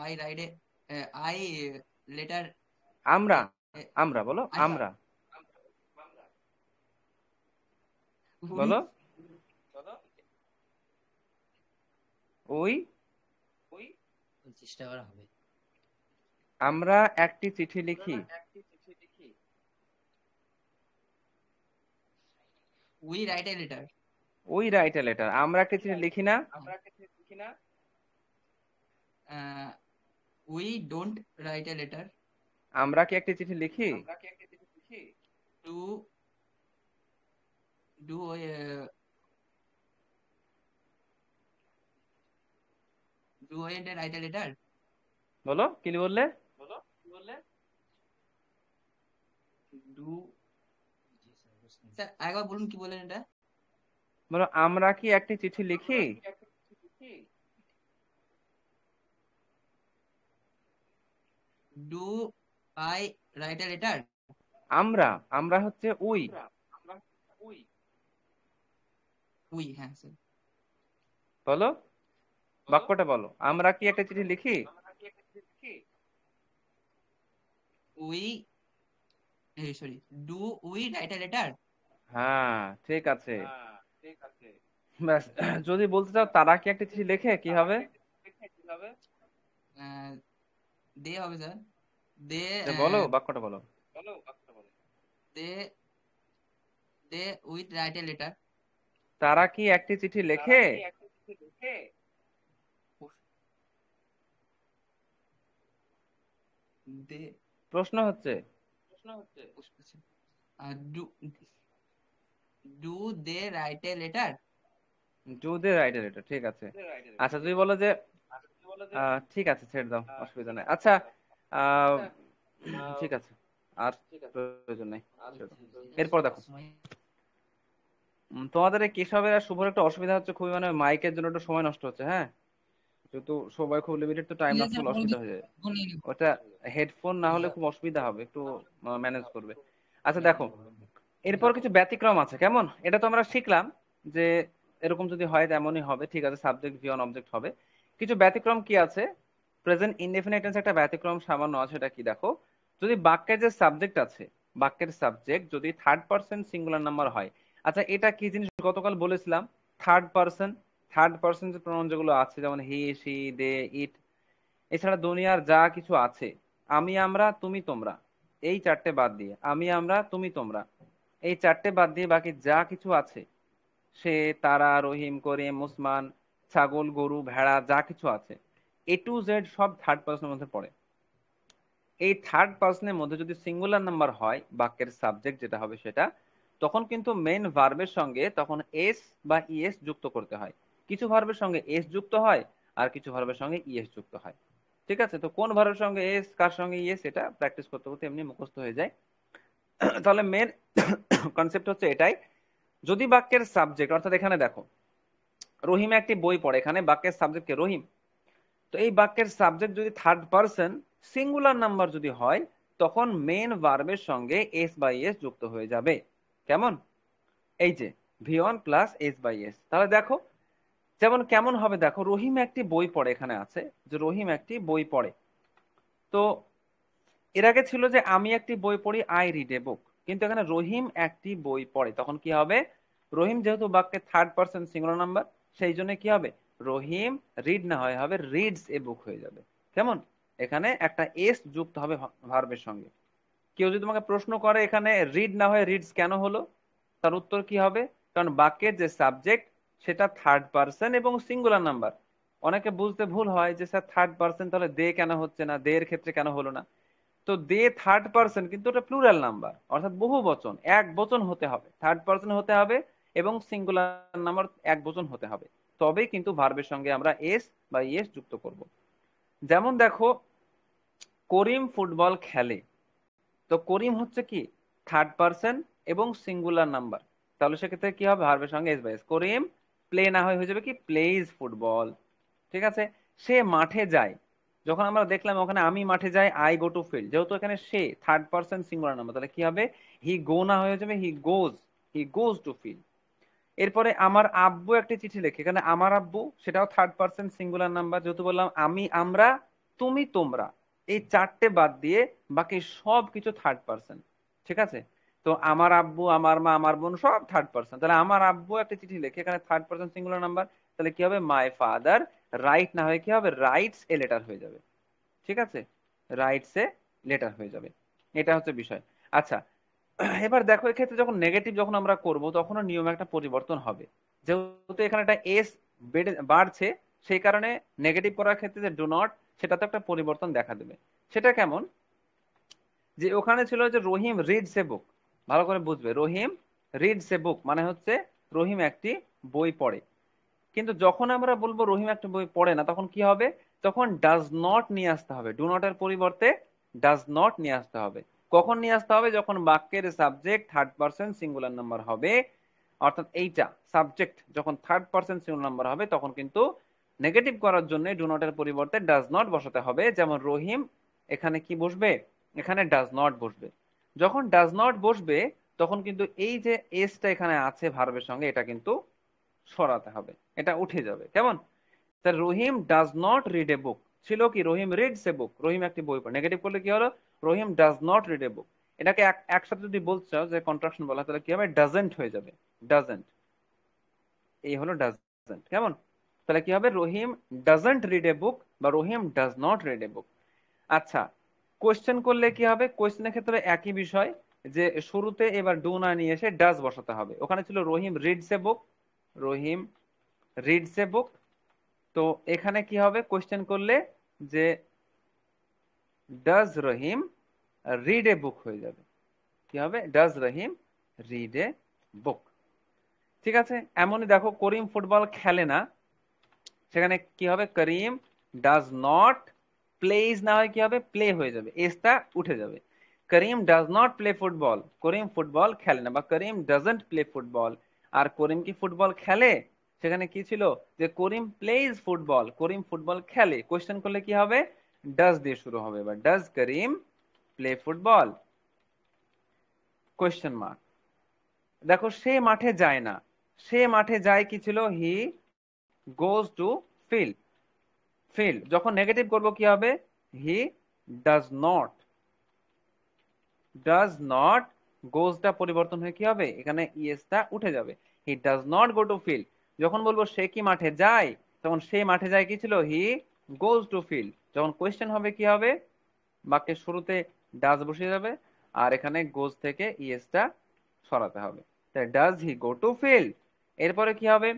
I write a I letter. আমরা uh, আমরা বলো, I আমরা we বলো। ওই চেষ্টা করা হবে। আমরা একটি চিঠি লিখি। We write a letter. ওই রাইট এ লেটার। আমরা একটি চিঠি লিখি না। We don't write a letter. আমরা কি একটি চিঠি লিখি? Do do do I write a letter? বলো, কি বললে? Do স্যার আরেকবার বলুন কি বলেন এটা? বলো, আমরা কি একটি চিঠি লিখি? Do I write a letter? আমরা আমরা হচ্ছে উই। We, হ্যাঁ স্যার। বলো, বাক্যটা বলো, আমরা কি একটা চিঠি লিখি? We sorry, do we write a letter? হ্যাঁ, ঠিক আছে। ব্যাস, যদি বলতে চাও তারা কি একটা চিঠি লেখে, কি হবে? They হবে স্যার। They বলো, বাক্যটা বলো। they we write a letter. তারা কি একটি চিঠি লেখে? They প্রশ্ন হচ্ছে do they write a letter? Do they write a letter. ঠিক আছে। আচ্ছা, তুমি বলো যে ঠিক আছে, ছেড়ে দাও, অসুবিধা নাই। আচ্ছা, আহ, ঠিক আছে, আর প্রয়োজন নাই, ছেড়ে দাও। এরপর দেখো, তোমাদের এই কেশবের আর শুভর একটা অসুবিধা হচ্ছে খুবই, মানে মাইকের জন্য একটু সময় নষ্ট হচ্ছে। হ্যাঁ, যেহেতু সবাই খুব লিমিটেড, তো টাইম ঠিক নষ্ট আছে করলে অসুবিধা হয়ে যায়। ওটা হেডফোন না হলে খুব অসুবিধা হবে, একটু ম্যানেজ করবে। আচ্ছা দেখো, এরপর কিছু ব্যতিক্রম আছে। কেমন? এটা তো আমরা শিখলাম যে এরকম যদি হয় তেমনই হবে, ঠিক আছে, সাবজেক্ট ভিয়ন অবজেক্ট হবে। কিছু ব্যতিক্রম কি আছে? প্রেজেন্ট ইনডেফিনিট টেন্স একটা ব্যতিক্রম সামান্য আছে, সেটা কি দেখো। যদি বাক্যের যে সাবজেক্ট আছে, বাক্যের সাবজেক্ট যদি থার্ড পারসন সিঙ্গুলার নাম্বার হয়। আচ্ছা, এটা কি জিনিস গতকাল বলেছিলাম? থার্ড পারসন যে প্রণয়ন যেগুলো আছে, যেমন হি, শি, দে, ইট, এছাড়া দুনিয়ার যা কিছু আছে, আমি, আমরা, তুমি, তোমরা, এই চারটে বাদ দিয়ে, আমি, আমরা, তুমি, তোমরা, এই চারটে বাদ দিয়ে বাকি যা কিছু আছে, সে, তারা, রহিম, করিম, মুসমান, ছাগল, গরু, ভেড়া, যা কিছু আছে, এ টু জেড সব থার্ড পার্সনের মধ্যে পড়ে। এই থার্ড পার্সনের মধ্যে যদি সিঙ্গুলার নাম্বার হয়, বাক্যের সাবজেক্ট যেটা হবে সেটা, তখন কিন্তু মেইন ভার্বের সঙ্গে তখন এস বা ইএস যুক্ত করতে হয়। কিছু ভার্বের সঙ্গে এস যুক্ত হয়, আর কিছু ভার্বের সঙ্গে ইএস যুক্ত হয়। ঠিক আছে, তো কোন ভার্বের সঙ্গে এস, কার সঙ্গে ইএস, এটা প্র্যাকটিস করতে করতে এমনি মুখস্থ হয়ে যায়। তাহলে মেন কনসেপ্ট হচ্ছে এটাই। যদি বাক্যের সাবজেক্ট, অর্থাৎ এখানে দেখো, রহিম একটি বই পড়ে, এখানে বাক্যের সাবজেক্ট কে? রহিম। তো এই বাক্যের সাবজেক্ট যদি থার্ড পারসন সিঙ্গুলার নাম্বার যদি হয়, তখন মেন ভার্বের সঙ্গে এস বাই এস যুক্ত হয়ে যাবে। কেমন? এই যে V one plus S by S. তাহলে দেখো, যেমন কেমন হবে দেখো, রহিম একটি বই পড়ে, এখানে আছে যে রহিম একটি বই পড়ে। তো এর আগে ছিল যে আমি একটি বই পড়ি, আই রিড এ বুক, কিন্তু এখানে রহিম একটি বই পড়ে, তখন কি হবে? রহিম যেহেতু বাক্যে থার্ড পারসন সিঙ্গুলার নাম্বার, সেই জন্য কি হবে? রহিম রিড না হয়, হবে রিডস এ বুক হয়ে যাবে। কেমন? এখানে একটা এস যুক্ত হবে ভার্বের সঙ্গে। কেউ যদি তোমাকে প্রশ্ন করে এখানে রিড না হয় রিডস কেন হলো, তার উত্তর কি হবে? কারণ বাক্যের যে সাবজেক্ট সেটা থার্ড পারসন এবং সিঙ্গুলার নাম্বার। অনেকে বুঝতে ভুল হয় যে স্যার থার্ড পারসন, তাহলে দে কেন হচ্ছে না, দে এর ক্ষেত্রে কেন হলো না? তো দে থার্ড পারসন, কিন্তু ওটা প্লুরাল নাম্বার, অর্থাৎ বহু বচন, এক বচন হতে হবে, থার্ড পারসন হতে হবে এবং সিঙ্গুলার নাম্বার একবচন হতে হবে, তবেই কিন্তু ভার্বের সঙ্গে আমরা এস বা ইএস যুক্ত করব। যেমন দেখো, করিম ফুটবল খেলে, তো করিম হচ্ছে কি থার্ড পারসন এবং সিঙ্গুলার নাম্বার, তাহলে সেক্ষেত্রে কি হবে ভার্বের সঙ্গে S by S. Karim play না হয়ে যাবে কি প্লেইজ ফুটবল। ঠিক আছে। সে মাঠে যায়, যখন আমরা দেখলাম ওখানে আমি মাঠে যাই, আই গো টু ফিল্ড, যেহেতু এখানে সে থার্ড পারসন সিঙ্গুলার নাম্বার, তাহলে কি হবে হি গো না হয়ে যাবে হি গোজ টু ফিল্ড। এরপরে আমার আব্বু একটি চিঠি লেখে, এখানে আমার আব্বু সেটাও থার্ড পারসন সিঙ্গুলার নাম্বার, যেহেতু বললাম আমি আমরা তুমি তোমরা, এই চারটে বাদ দিয়ে বাকি সব কিছু থার্ড পারসন। ঠিক আছে। তো আমার আব্বু আমার মা আমার বোন সব থার্ড পারসন, তাহলে আমার আব্বু একটা চিঠি লেখে, এখানে থার্ড পারসন সিঙ্গুলার নাম্বার, তাহলে কি হবে মাই ফাদার রাইট না হয়ে কি হবে রাইটস এ লেটার হয়ে যাবে। ঠিক আছে, রাইটস এ লেটার হয়ে যাবে, এটা হচ্ছে বিষয়। আচ্ছা, এবার দেখো এক্ষেত্রে যখন নেগেটিভ যখন আমরা করব তখনও নিয়মে একটা পরিবর্তন হবে, যেহেতু এখানে একটা এস বাড়ছে, সেই কারণে নেগেটিভ করার ক্ষেত্রে যে ডু নট, সেটাতে একটা পরিবর্তন দেখা দেবে। সেটা কেমন, যে ওখানে ছিল যে রহিম রিডস এ বুক, ভালো করে বুঝবে, রহিম রিডস এ বুক মানে হচ্ছে রহিম একটি বই পড়ে। কিন্তু যখন আমরা বলবো রহিম একটা বই পড়ে না, তখন কি হবে, তখন ডাজ নট নিয়ে আসতে হবে, ডু নট এর পরিবর্তে ডাজ নট নিয়ে আসতে হবে। কখন নিয়ে আসতে হবে, যখন বাক্যের subject third person singular number হবে, অর্থাৎ এইটা সাবজেক্ট যখন থার্ড পারসন সিঙ্গুলার নাম্বার হবে, তখন কিন্তু নেগেটিভ করার জন্য ডু নট এর পরিবর্তে ডাজ নট বসাতে হবে। যেমন রহিম, এখানে কি বসবে, এখানে ডাজ নট বসবে। যখন ডাজ নট বসবে তখন কিন্তু এই যে এসটা এখানে আছে ভার্বের সঙ্গে, এটা কিন্তু সরাতে হবে, এটা উঠে যাবে। কেমন, তা রহিম ডাজ নট রিড এ বুক ছিল কি রহিম রিডস এ বুক, রহিম একটি বই পড়ে। নেগেটিভ করলে কি হলো, রহিম ডাজ নট রিড এ বুক। এটাকে একসাথে যদি বলতে চাও যে কন্ট্রাকশন বলা, তাহলে কি হবে ডাজেন্ট হয়ে যাবে, ডাজেন্ট, এই হলো ডাজেন্ট। কেমন, তাহলে কি হবে রহিম ডাজেন্ট রিড এ বুক বা রহিম does not read a book. আচ্ছা, কোয়েশ্চেন করলে কি হবে, কোয়েশ্চেনের ক্ষেত্রে একই বিষয়, যে শুরুতে এবার ডু না নিয়ে এসে ডাজ বসাতে হবে। ওখানে ছিল রহিম reads a book, Rahim reads a book, তো এখানে কি হবে কোয়েশ্চেন করলে, যে ডাজ রহিম রিড এ বুক হয়ে যাবে, কি হবে ডাজ রহিম রিড এ বুক। ঠিক আছে। এমনই দেখো করিম ফুটবল খেলে না, সেখানে কি হবে করিম ডাজ নট প্লেজ না হয় কি হবে প্লে হয়ে যাবে, এসটা উঠে যাবে। Karim does not play football, Karim football খেলে না, বা করিম ডাজন্ট প্লে ফুটবল। আর করিম কি ফুটবল খেলে, সেখানে কি ছিল যে Karim plays football, Karim football খেলে। কোশ্চেন করলে কি হবে ডাজ দিয়ে শুরু হবে, এবার does Karim play football, question mark. দেখো সে মাঠে যায় না, সে মাঠে যায় কি ছিল he goes to field, field যখন নেগেটিভ করব কি হবে he does not, does not, গোজটা পরিবর্তন হয়ে কি হবে এখানে ইএসটা উঠে যাবে, he does not go to field. যখন বলবো সে কি মাঠে যায়, তখন সে মাঠে যায় কি ছিল হি গোজ টু ফিল্ড। যখন কোয়েশ্চেন হবে কি হবে, বাক্যের শুরুতে ডাজ বসে যাবে, আর এখানে গোজ থেকে ইএসটা সরাতে হবে, তাই does he go to field. এরপরে কি হবে,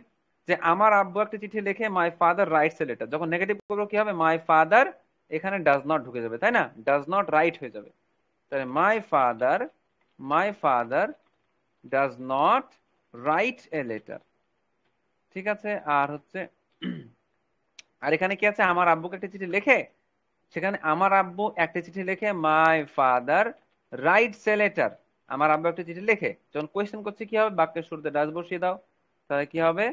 যে আমার আব্বু একটা চিঠি লিখে, my father rights a letter. যখন নেগেটিভ করবো কি হবে মাই ফাদার, এখানে ডাজ নট ঢুকে যাবে, তাই না, ডাজ নট রাইট হয়ে যাবে। তাহলে মাই father does not right a letter. ঠিক আছে। আর হচ্ছে আর এখানে কি আছে, আমার আব্বুকে একটা চিঠি লেখে, সেখানে আমার আব্বু একটা চিঠি লেখে, my father rights A letter. আমার আব্বু একটা চিঠি লেখে, যখন কোয়েশ্চেন করছে কি হবে বাক্যের শুরুতে ডাজ বসিয়ে দাও, তাহলে কি হবে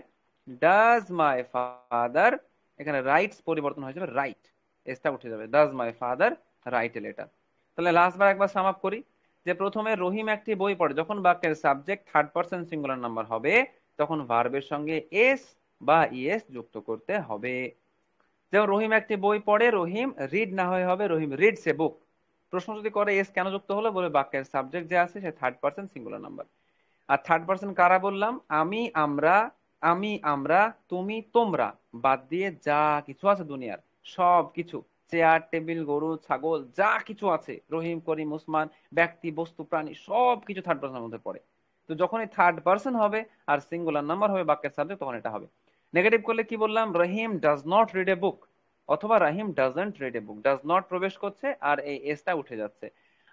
ডাজ মাই ফাদার, এখানে রাইটস পরিবর্তন হয়ে যাবে রাইট, এসটা উঠে যাবে, does my father right a letter. তাহলে লাস্ট বার একবার সাম আপ করি, যে প্রথমে রহিম একটি বই পড়ে, যখন বাক্যের subject third person singular number হবে, তখন ভার্বের সঙ্গে এস বা ইএস যুক্ত করতে হবে। যেমন রহিম একটি বই পড়ে, রহিম রিড না হয়ে হবে রহিম রিডস এ বুক। প্রশ্ন যদি করে এস কেন যুক্ত হলো, বলে বাক্যের সাবজেক্ট যে আছে সে থার্ড পারসন সিঙ্গুলার নাম্বার। আর থার্ড পারসন কারা বললাম, আমি আমরা তুমি তোমরা বাদ দিয়ে যা কিছু আছে দুনিয়ার সব কিছু, চেয়ার টেবিল গরু ছাগল যা কিছু আছে, রহিম করিম উসমান ব্যক্তি বস্তু প্রাণী সব কিছু থার্ড পারসনের মধ্যে পড়ে। তো যখন এই থার্ড পারসন হবে আর সিঙ্গুলার নাম্বার হবে বাক্যের সাবজেক্ট, তখন এটা হবে। নেগেটিভ করলে কি বললাম, Rahim does not read a book, অথবা Rahim doesn't read a book, does not প্রবেশ করছে আর এই এসটা উঠে যাচ্ছে।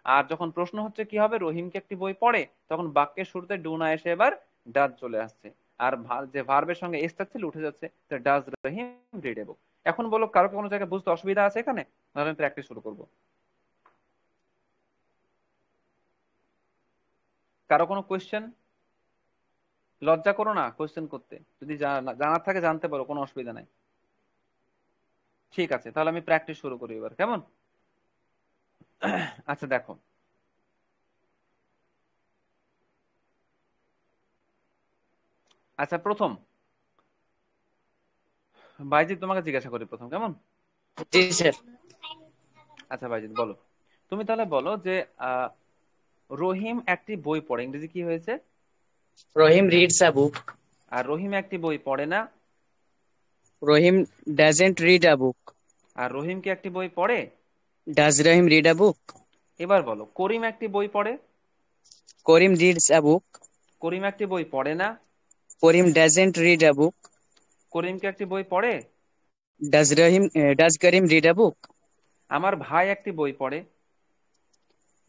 আর যখন প্রশ্ন হচ্ছে কি হবে রহিম কি একটি বই পড়ে, তখন বাক্যের শুরুতে ডু না এসে এবার ডাজ চলে আসছে, আর যে ভার্বের সঙ্গে এসটা ছিল উঠে যাচ্ছে, তো does Rahim read a book. এখন বলো কারো কোনো জায়গায় বুঝতে অসুবিধা আছে এখানে, নাহলে আমি প্র্যাকটিস শুরু করবো। কারো কোনো কোয়েশ্চেন? লজ্জা করো না কোয়েশ্চেন করতে, যদি জানার থাকে জানতে পারো, কোনো অসুবিধা নাই। ঠিক আছে, তাহলে আমি প্র্যাকটিস শুরু করি এবার, কেমন? আচ্ছা দেখো, আচ্ছা প্রথম বাইজিৎ তোমাকে জিজ্ঞাসা করি প্রথম, কেমন? জি স্যার। আচ্ছা বাইজিৎ বলো, তুমি তাহলে বলো যে রহিম একটি বই পড়ে, ইংরেজি কি হয়েছে? রহিম রিডস আ বুক। আর রহিম একটি বই পড়ে না। রহিম ডাজন্ট রিড আ বুক। আর রহিম কি একটি বই পড়ে? ডাজ রহিম রিড আ বুক? এবার বলো, করিম একটি বই পড়ে। করিম রিডস আ বুক। করিম একটি বই পড়ে না। করিম ডাজন্ট রিড আ বুক। করিম কি একটি বই পড়ে? ডাজ করিম রিড আ বুক? আমার ভাই একটি বই পড়ে।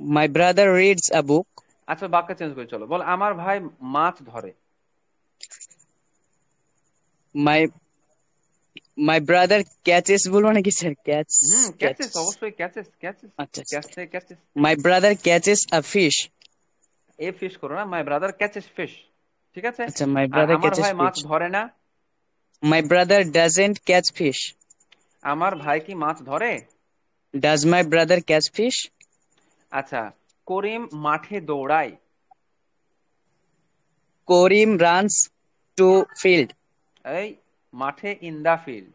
মাই ব্রাদার রিডস আ বুক। আচ্ছা বাক্য চেঞ্জ করে চলো, বল আমার ভাই মাছ ধরে। মাই মাই ব্রাদার ক্যাচেস বলবো নাকি স্যার? ক্যাচ ক্যাচেস, অবশ্যই ক্যাচেস, ক্যাচেস, আচ্ছা আচ্ছা। ক্যাচে catches. My brother catches a fish. A fish করো না, মাই ব্রাদার ক্যাচেস ফিশ, ঠিক আছে। আচ্ছা, মাই আর ব্রাদার আমার ক্যাচেস ভাই মাছ ফিশ। ধরে না। My brother doesn't catch fish. আমার ভাই কি মাছ ধরে? Does my brother catch fish? আচ্ছা, করিম মাঠে দৌড়ায়। করিম রানস টু ফিল্ড। এই মাঠে, ইন দা ফিল্ড।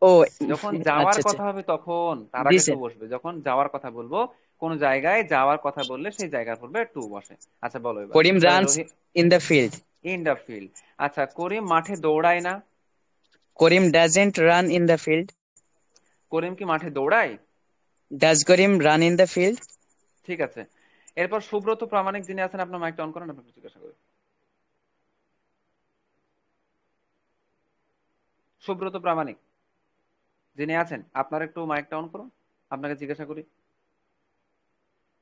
ও যখন যাওয়ার আচ্ছা আচ্ছা। কথা হবে তখন তার জি আগে টু স্যার। বসবে, যখন যাওয়ার কথা বলবো কোন জায়গায় যাওয়ার কথা বললে সেই জায়গার পূর্বে টু বসে। আচ্ছা বলো এবার, করিম তাহলে runs Rohit in the field. In the field. আচ্ছা, করিম মাঠে দৌড়ায় না। Karim doesn't run in the field. Karim কি মাঠে দৌড়ায়? Does Karim run in the field? ঠিক আছে, এরপর সুব্রত প্রামাণিক যিনি আছেন, আপনার মাইকটা অন করেন, আপনাকে জিজ্ঞাসা করি। সুব্রত প্রামাণিক যিনি আছেন, আপনার একটু মাইকটা অন করুন, আপনাকে জিজ্ঞাসা করি।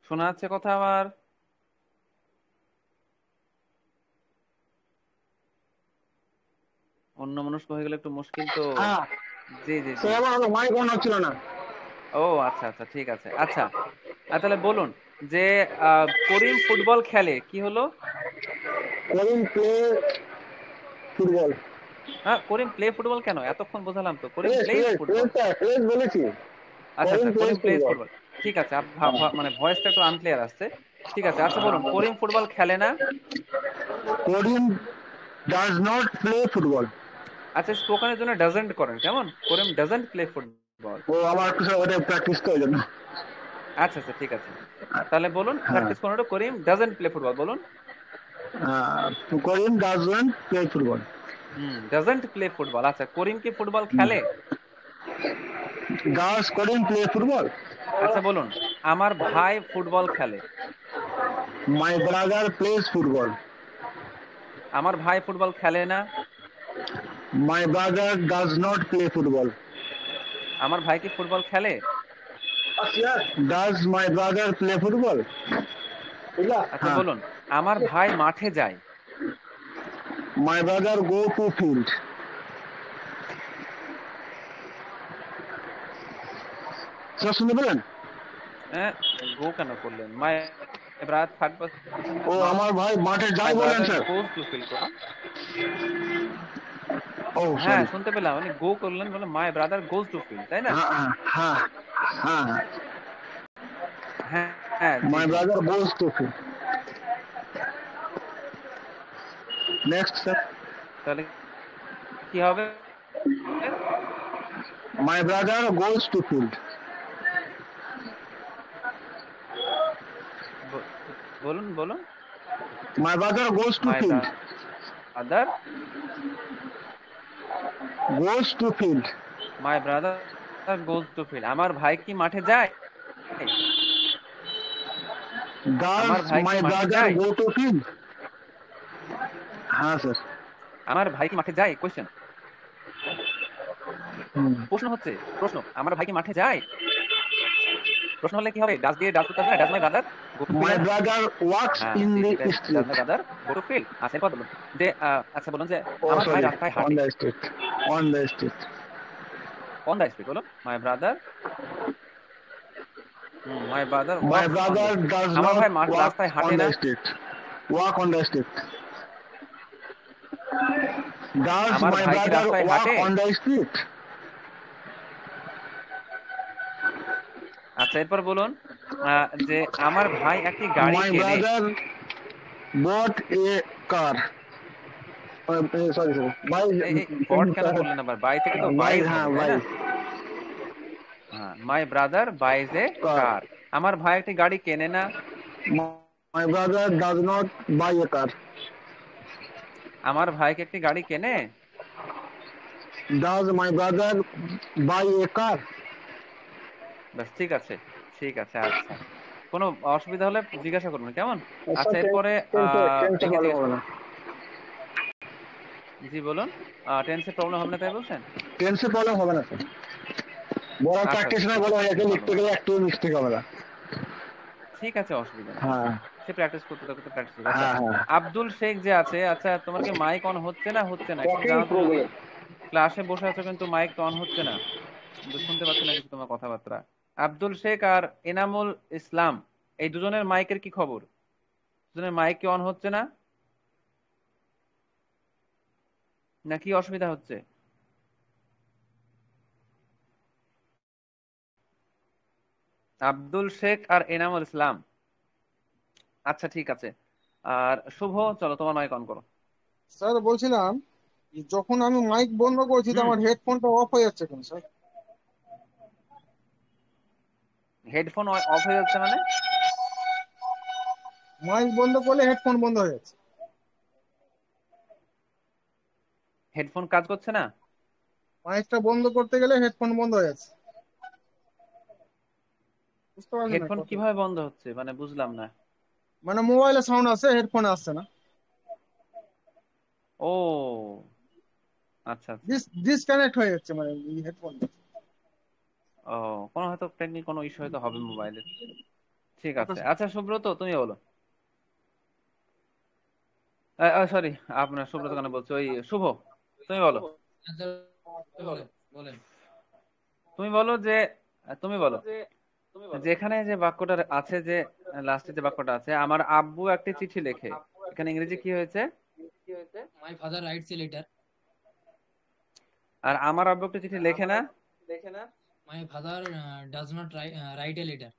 শোনা যাচ্ছে কথা আমার? অন্য মনস্ক হয়ে গেলে একটু মুশকিল তো। হ্যাঁ জি জি জি। স্যার, আমার মাইক অন হচ্ছিল না। ও আচ্ছা আচ্ছা, ঠিক আছে। আচ্ছা, তাহলে বলুন যে করিম ফুটবল খেলে, কি হলো? Karim play football. হ্যাঁ, করিম প্লে ফুটবল কেন, এতক্ষণ বোঝালাম তো, Karim plays plays plays football. Plays plays বলেছি। আচ্ছা করিম আচ্ছা, plays Karim plays football. Football. ঠিক আছে, মানে ভয়েসটা একটু আনক্লিয়ার আসছে। ঠিক আছে, আচ্ছা বলুন, করিম ফুটবল খেলে না। করিম ডাজ নট প্লে ফুটবল। আচ্ছা, স্পোকেনের জন্য ডাজেন্ট করেন, কেমন? করিম ডাজেন্ট প্লে ফুটবল। ও আমার একটু স্যার ওটা প্র্যাকটিস তো ওই জন্য। আচ্ছা আচ্ছা, ঠিক আছে, তাহলে বলুন হ্যাঁ, প্র্যাকটিস করুন, করিম ডাজেন্ট প্লে ফুটবল বলুন। Karim does not play football. Doesn't play football. আচ্ছা, করিম কি ফুটবল খেলে? Does Karim play football? আচ্ছা বলুন, আমার ভাই ফুটবল খেলে। My brother plays football. আমার ভাই ফুটবল খেলে না। My brother does not play football. আমার ভাই কি ফুটবল খেলে? Does my brother play football? আচ্ছা হ্যাঁ। বলুন, আমার ভাই মাঠে যায়। My brother go to field. Sir শুনতে পেলেন? হ্যাঁ, গো কেন করলেন? মাই ব্রাদার, থার্ড পারসন, ও আমার ভাই মাঠে মাই যায় বলেন brother sir. Goes to field করুন। ও হ্যাঁ সরি। শুনতে পেলাম, মানে গো করলেন বলে my brother goes to field, তাই না? হ্যাঁ হ্যাঁ হ্যাঁ হ্যাঁ। হ্যাঁ হ্যাঁ, জি মাই জি। Brother goes to field. Next sir. তাহলে কি হবে? My brother goes to field. বলুন বলুন। My brother goes to my field. Brother goes to field. My brother goes to field. আমার ভাই কি মাঠে যায়? ডাজ আমার ভাই কি মাই মাঠে ব্রাদার যায়? গো টু ফিল্ড? হ্যাঁ স্যার। আমার ভাই কি মাঠে যায়? কোশ্চেন, হুম। প্রশ্ন হচ্ছে, প্রশ্ন, আমার ভাই কি মাঠে যায়? প্রশ্ন হলে কি হবে? ডাজ দিয়ে ডাজ করতে হবে না, does my brother go two My field. brother works হ্যাঁ in ঠিক, the এটাই street. Does my brother go to field. আচ্ছা এরপর বলুন যে আচ্ছা বলুন যে Oh, আমার ভাই sorry, রাস্তায় on হাঁটে। the street. On the street. On the street বলুন, my brother my brother My walks on the brother street. does আমার not ভাই walk রাস্তায় হাঁটে on না। the street. Walk on the street. Does আমার my ভাই কি brother রাস্তায় walk হাঁটে? on the street? আচ্ছা এরপর বলুন যে আমার ভাই একটি গাড়ি My কেনে। brother bought a car. Sorry, sorry. Buy, এই বট কেন বললেন আবার? বাই থেকে তো buy, বাইজ হ্যাঁ হবে, তাই buy না? হ্যাঁ, মাই ব্রাদার বাইজ এ car. কার। আমার ভাই একটি গাড়ি কেনে না। My brother does not buy a car. আমার ভাই কি একটি গাড়ি কেনে? Does my brother buy a car? ব্যাস ঠিক আছে, ঠিক আছে। আচ্ছা কোনো অসুবিধা হলে জিজ্ঞাসা করবেন, কেমন? আচ্ছা আচ্ছা এরপরে টেন্সে একে প্রবলেম জিজ্ঞেস হবে করুন। না। জি বলুন, টেন্সে প্রবলেম হবে না তাই বলছেন? টেন্সে প্রবলেম হবে না স্যার, বড় আচ্ছা প্র্যাকটিস না ঠিক বলে আছে, হয়ে গেছে, ভালো লিখতে ভালো। গেলে একটু মিস্টেক হবে না। ঠিক আছে, অসুবিধা নেই। হ্যাঁ সে প্র্যাকটিস করতে করতে প্র্যাকটিস করবে। আচ্ছা হ্যাঁ হ্যাঁ। আব্দুল শেখ যে আছে, আচ্ছা তোমার কি মাইক অন হচ্ছে না হচ্ছে না একটু টকিং জানাও তো যদি। প্রবলেম। ক্লাসে বসে আছো কিন্তু মাইক তো অন হচ্ছে না, কিন্তু শুনতে পাচ্ছি না কিছু তোমার কথাবার্তা। আব্দুল শেখ আর এনামুল ইসলাম এই দুজনের মাইকের কি খবর? দুজনের মাইক কি অন হচ্ছে না, নাকি অসুবিধা হচ্ছে? আব্দুল শেখ আর এনামুল ইসলাম, আচ্ছা ঠিক আছে। আর শুভ, চলো তোমার মাইক অন করো। স্যার বলছিলাম যে যখন আমি মাইক বন্ধ করছি তো হুম, আমার হেডফোনটা অফ হয়ে যাচ্ছে কেন স্যার? হেডফোন অফ হয়ে যাচ্ছে মানে? মাইক বন্ধ করলে হেডফোন বন্ধ হয়ে যাচ্ছে। হেডফোন কাজ করছে না? মাইকটা বন্ধ করতে গেলে হেডফোন বন্ধ হয়ে যাচ্ছে, বুঝতে পারছেন না হেডফোন কত? কিভাবে বন্ধ হচ্ছে মানে বুঝলাম না। মানে মোবাইলে সাউন্ড আসছে, হেডফোনে আসছে না। ও আচ্ছা আচ্ছা। ডিসকানেক্ট হয়ে যাচ্ছে মানে হেডফোন। ও কোনো হয়তো টেকনিক কোনো ইস্যু হয়তো হবে মোবাইলের। ঠিক ওকে আছে, স্যার। আচ্ছা সুব্রত তুমি বলো। সরি, আপনার সুব্রত কেন বলছো, ওই শুভ তুমি বলো। Answer বলেন বলেন। তুমি বলো যে তুমি বলো যেখানে যে বাক্যটা আছে, যে লাস্টে যে বাক্যটা আছে, আমার আব্বু একটি চিঠি লেখে, এখানে ইংরেজি কি হয়েছে? My father writes a letter. আর আমার আব্বু একটি চিঠি লেখে না। My father does not write a letter.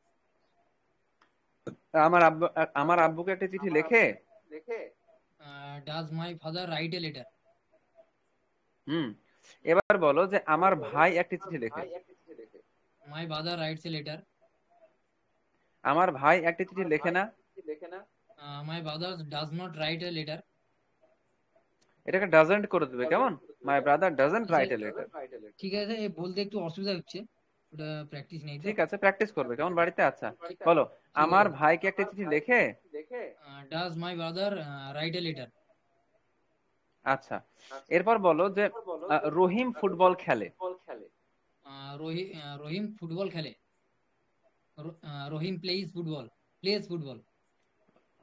আমার আব্বু, আমার আব্বুকে একটা চিঠি লেখে। Does my father write a letter? হুম, এবার বলো যে আমার ভাই একটি চিঠি লেখে। My brother writes a letter. আমার ভাই একটি চিঠি লেখে না। My brother does not write a letter. এটাকে ডাজন্ট করে দেবে, কেমন? মাই ব্রাদার ডাজন্ট আচ্ছা রাইট এ লেটার। ঠিক আছে, বলতে একটু অসুবিধা হচ্ছে, ওটা প্র্যাকটিস নেই তো। ঠিক আছে, প্র্যাকটিস করবে কেমন বাড়িতে। আচ্ছা বলো, ঠিক আমার আছে। ভাই কি একটা চিঠি লেখে। Does my brother write a letter? আচ্ছা এরপর বলো যে রহিম ফুটবল খেলে। রহিম ফুটবল খেলে। রহিম plays football.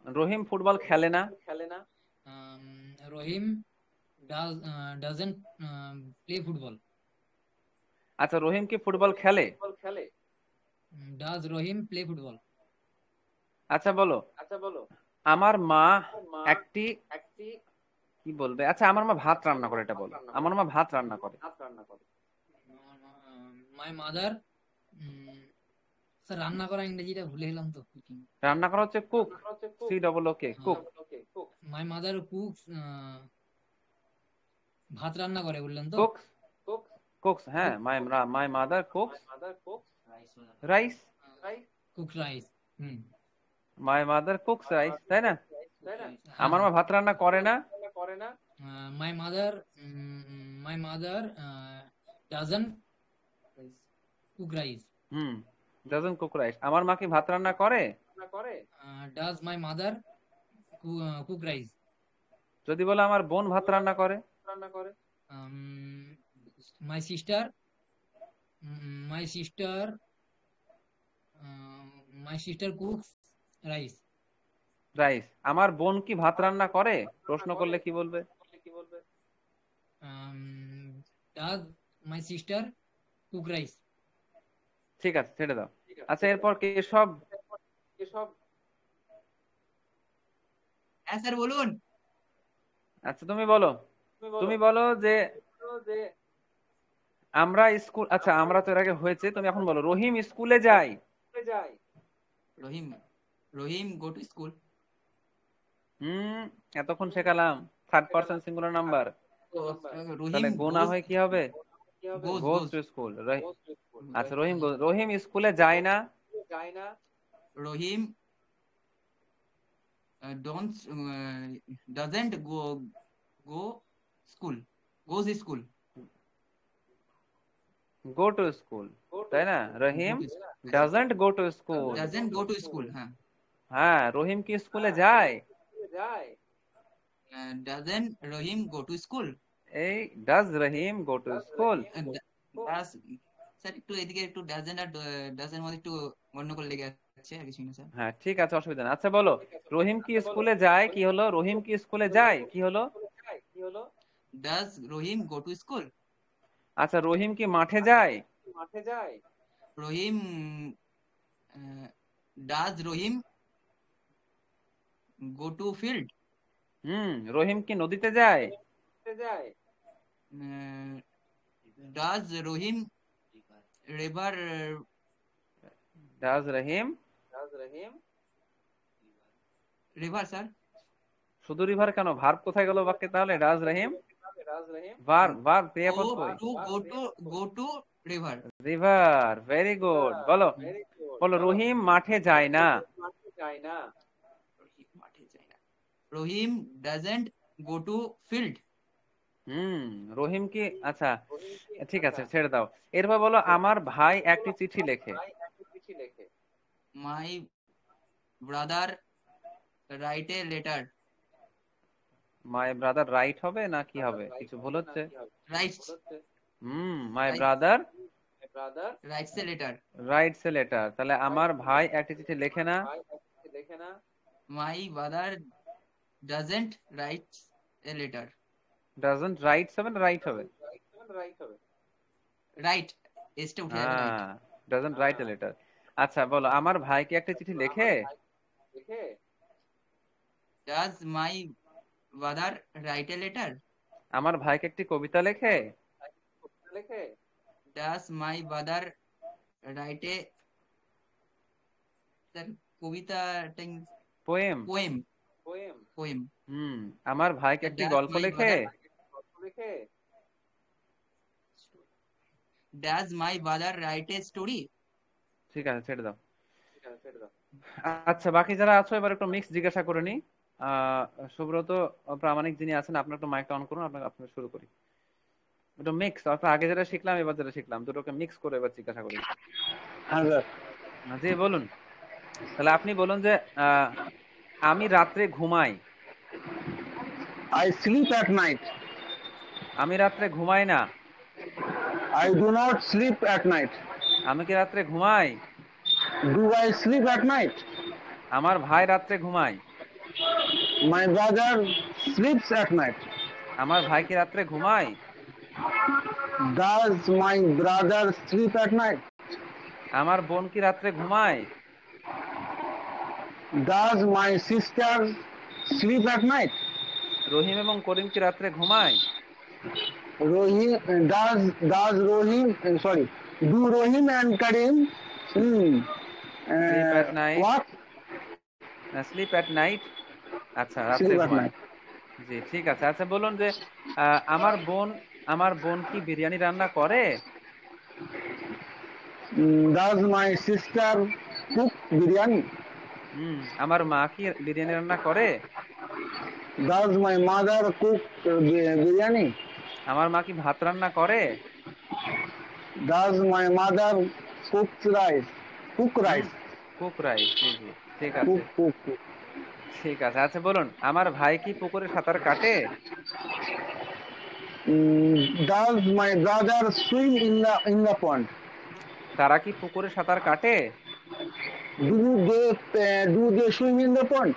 রহিম ফুটবল খেলে না। রহিম doesn't play football. আচ্ছা রহিম কি ফুটবল খেলে? Does Rahim play football? আচ্ছা বলো, আমার মা একটি, কি বলবে, আচ্ছা আমার মা ভাত রান্না করে, এটা বলো, আমার মা ভাত রান্না করে। My mother স্যার রান্না করা ইংরেজিটা ভুলে গেলাম তো, কুকিং। রান্না করা হচ্ছে cook, C double O K, cook. My mother cooks ভাত রান্না করে বললেন তো? কুকস, কুকস, হ্যাঁ, my mother cooks rice. Cook rice. My mother cooks rice, তাই না? হ্যাঁ, আমার মা ভাত রান্না করে না। my mother doesn't cook rice. Doesn't cook rice. আমার মা কি ভাত রান্না করে? Does my mother cook rice? যদি বলে আমার বোন ভাত রান্না করে। My sister my sister cooks rice. Rice. আমার বোন কি ভাত রান্না করে? প্রশ্ন করলে কি বলবে? Does my sister cook rice? ঠিক আছে, ছেড়ে দাও। আচ্ছা, এরপর কেশব। হ্যাঁ স্যার বলুন। আচ্ছা, তুমি বলো যে আমরা স্কুল, আচ্ছা আমরা তো এর আগে হয়েছে, তুমি এখন বলো রহিম স্কুলে যায়। রহিম রহিম গো টু স্কুল। হুম, এতক্ষণ শেখালাম third person singular number, Rahim তাহলে গো না গোজ হয় কি হবে? Goes goes goes to school. আচ্ছা, রহিম স্কুলে যায় না। Rahim don't doesn't go school goes school. Go to school, তাই না? Go Rahim to doesn't go to school. Doesn't go to school. হ্যাঁ। হ্যাঁ, রহিম কি স্কুলে যায়? Doesn't Rahim go to school. এই does Rahim go to school. Sir একটু এদিকে একটু ডাজেন্ট আর ডাজের মধ্যে একটু গন্ডগোল লেগে আছে, আর কিছু না স্যার। হ্যাঁ ঠিক আছে, অসুবিধা না। আচ্ছা বলো রহিম কি স্কুলে যায়, কি হলো? রহিম কি স্কুলে যায়, কি হলো? Does Rahim go to school? আচ্ছা, রহিম কি মাঠে যায়? Rahim does Rahim go to field? Rahim কি নদীতে যায়? Does Rahim river? Does Rahim river sir. শুধু রিভার কেন, ভার্ব কোথায় গেল বাক্যে তাহলে? ডাজ রহিম ভার্ব ক্রিয়াপদ কই? Go to river. River, very good. বলো বলো রহিম মাঠে যায় না। Rahim doesn't go to field. Rahim কি, আচ্ছা ঠিক আছে ছেড়ে দাও। এরপর বলো আমার ভাই একটি চিঠি লেখে। মাই brother write a letter. My brother right হবে না কি হবে? কিছু ভুল হচ্ছে। Rights my brother rights a letter. Rights a letter, তাহলে আমার ভাই একটি চিঠি লেখে না। My brother doesn't right a letter. Doesn't rights হবে না রাইট হবে? রাইট, এসটা উঠে যাবে, রাইট। হ্যাঁ, ডাজন্ট রাইট এ লেটার। আচ্ছা বলো আমার ভাই কি একটা চিঠি লেখে? Does my brother write a letter? আমার ভাই কি একটি কবিতা লেখে? Does my brother write a কবিতা? পোয়েম। Poem poem. আমার ভাই কি একটি গল্প লেখে? Does my brother write a story? ঠিক আছে, ছেড়ে দাও। আচ্ছা, বাকি যারা আছো এবার একটু মিক্স জিজ্ঞাসা করে নি। সুব্রত প্রামাণিক যিনি আছেন, আপনার একটু মাইকটা অন করুন, আপনার শুরু করি। একটু মিক্স, অর্থাৎ আগে যেটা শিখলাম এবার যেটা শিখলাম দুটোকে মিক্স করে এবার জিজ্ঞাসা করি। হ্যাঁ স্যার। জি বলুন। তাহলে আপনি বলুন যে আমি রাত্রে ঘুমাই। I sleep at night. আমি রাত্রে ঘুমাই না। I do not sleep at night. আমি কি রাত্রে ঘুমাই? Do I sleep at night? আমার ভাই রাত্রে ঘুমায়। My brother sleeps at night. আমার ভাই কি রাত্রে ঘুমায়? Does my brother sleep at night? আমার বোন কি রাত্রে ঘুমায়? Does my sister sleep at night? রহিম এবং করিম কি রাত্রে ঘুমায়? Rohim does Rohim sorry, do Rohim and Karim Sleep at night. what? Slip at night. আচ্ছা, রাত্রে Sleep at ঘুমায়। night. জি ঠিক আছে। আচ্ছা বলুন যে আমার বোন কি বিরিয়ানি রান্না করে? Does my sister cook biryani? আমার মা কি বিরিয়ানি রান্না করে? Does my mother cook biryani? আমার মা কি ভাত রান্না করে? Does my mother cook rice? Cook rice. Cook rice. জি জি ঠিক আছে। Cook. ঠিক আছে। আচ্ছা বলুন আমার ভাই কি পুকুরে সাঁতার কাটে? Does my brother swim in the pond? তারা কি পুকুরে সাঁতার কাটে? Do they swim in the pond?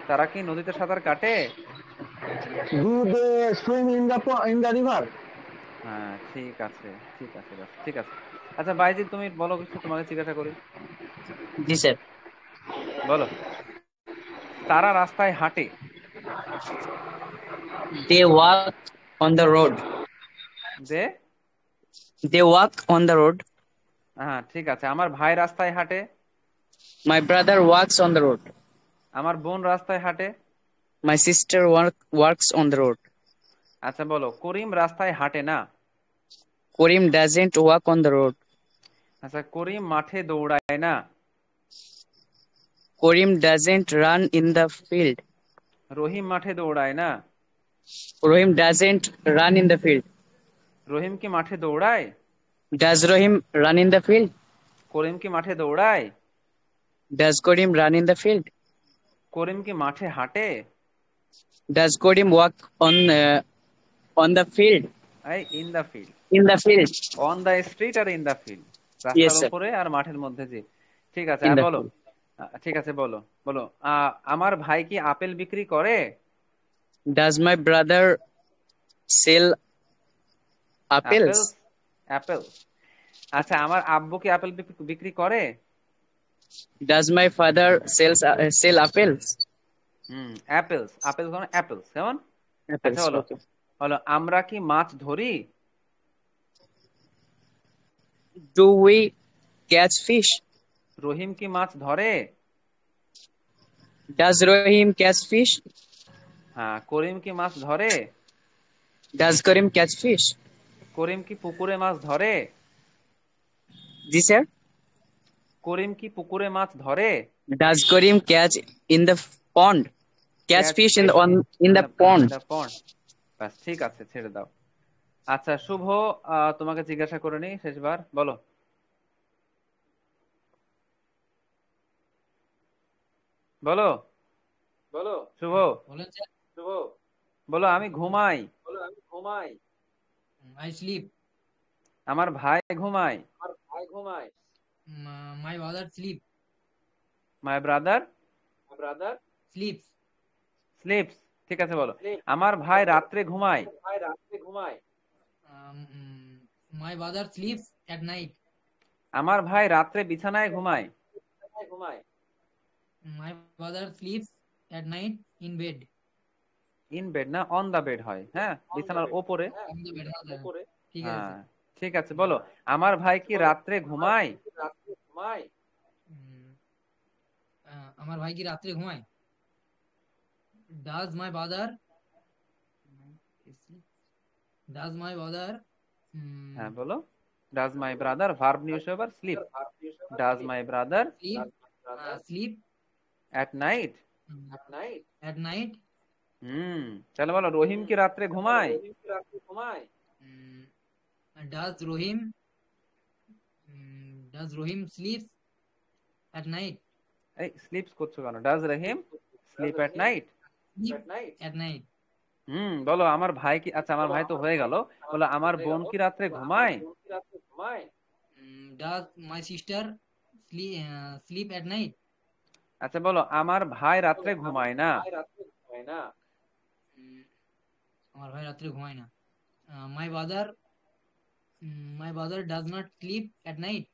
তারা কি নদীতে সাঁতার কাটে? Do they swim in the river? হ্যাঁ, ঠিক আছে, ঠিক আছে, বাস ঠিক আছে। আচ্ছা বাইজিৎ, তুমি বলো কিছু, তোমাকে জিজ্ঞাসা করি। জি স্যার। বলো। তারা রাস্তায় হাঁটে। They walk on the road. They They walk on the road. হ্যাঁ, ঠিক আছে। আমার ভাই রাস্তায় হাঁটে। My brother walks on the road. আমার বোন রাস্তায় হাঁটে। My sister walks on the road. আচ্ছা বলো, করিম রাস্তায় হাঁটে না। Karim doesn't walk on the road. আচ্ছা, করিম মাঠে দৌড়ায় না। Karim doesn't run in the field. রহিম মাঠে দৌড়ায় না। Rahim doesn't run in the field. রহিম কি মাঠে দৌড়ায়? Does Rahim run in the field? করিম কি মাঠে দৌড়ায়? Does Karim run in the field? করিম কি মাঠে হাঁটে? Does Karim walk on the field? এই in the field. In the field. On the street আর ইন দা ফিল্ড, Yes, রাস্তার sir. উপরে আর মাঠের মধ্যে যে। ঠিক আছে, In আর the বলো। field. ঠিক আছে, বলো বলো। আমার ভাই কি আপেল বিক্রি করে? Does my brother sell apples, apples? Apple. আচ্ছা, আমার আব্বু কি আপেল বিক্রি করে? Does my father sell apples? Apples, apples মানে অ্যাপেলস, কেমন? আচ্ছা Apples. বলো, Okay. বলো আমরা কি মাছ ধরি? Do we catch fish? রহিম কি মাছ ধরে? Does Rahim catch fish? হ্যাঁ। করিম কি মাছ ধরে? Does Karim catch fish? করিম কি পুকুরে মাছ ধরে? Ji sir. করিম কি পুকুরে মাছ ধরে? Does Karim catch in the pond? Catch Catch fish in fish in the pond. পন্ড। ব্যাস ঠিক আছে, ছেড়ে দাও। আচ্ছা শুভ, তোমাকে জিজ্ঞাসা করে নি শেষবার, বলো। বলো বলো শুভ, বলেন স্যার। শুভ বলো। আমি ঘুমাই। I sleep. আমার ভাই ঘুমায়। My father sleep. My brother sleeps. Sleeps. ঠিক আছে, বলো। আমার ভাই রাত্রে ঘুমায়। My father sleeps at night. আমার ভাই রাত্রে বিছানায় ঘুমায়। My father sleeps at night in bed. In bed না, অন দা বেড হয়। হ্যাঁ, বিছানার ওপরে। On the bed. ঠিক আছে। হ্যাঁ, ঠিক আছে, বলো। আমার ভাই কি রাত্রে ঘুমায়? আমার ভাই কি রাত্রে ঘুমায়? ডাজ মাই ফাদার হ্যাঁ বলো। ডাজ মাই ব্রাদার, ভার্ব নিয়ে এসো এবার, sleep. Does my brother sleep at night? At night. তাহলে বলো, রহিম কি রাত্রে ঘুমায়? Does Rahim sleeps at night? এই স্লিপস করছো কেন? Does Rahim sleep at night? At night. বলো। আমার ভাই কি, আচ্ছা আমার ভাই তো হয়ে গেল। বলো, আমার বোন কি রাত্রে ঘুমায়? Does my sister slip at night? আচ্ছা বলো, আমার ভাই রাত্রে ঘুমায় না। আমার ভাই রাত্রে ঘুমায় না। My father does not sleep at night?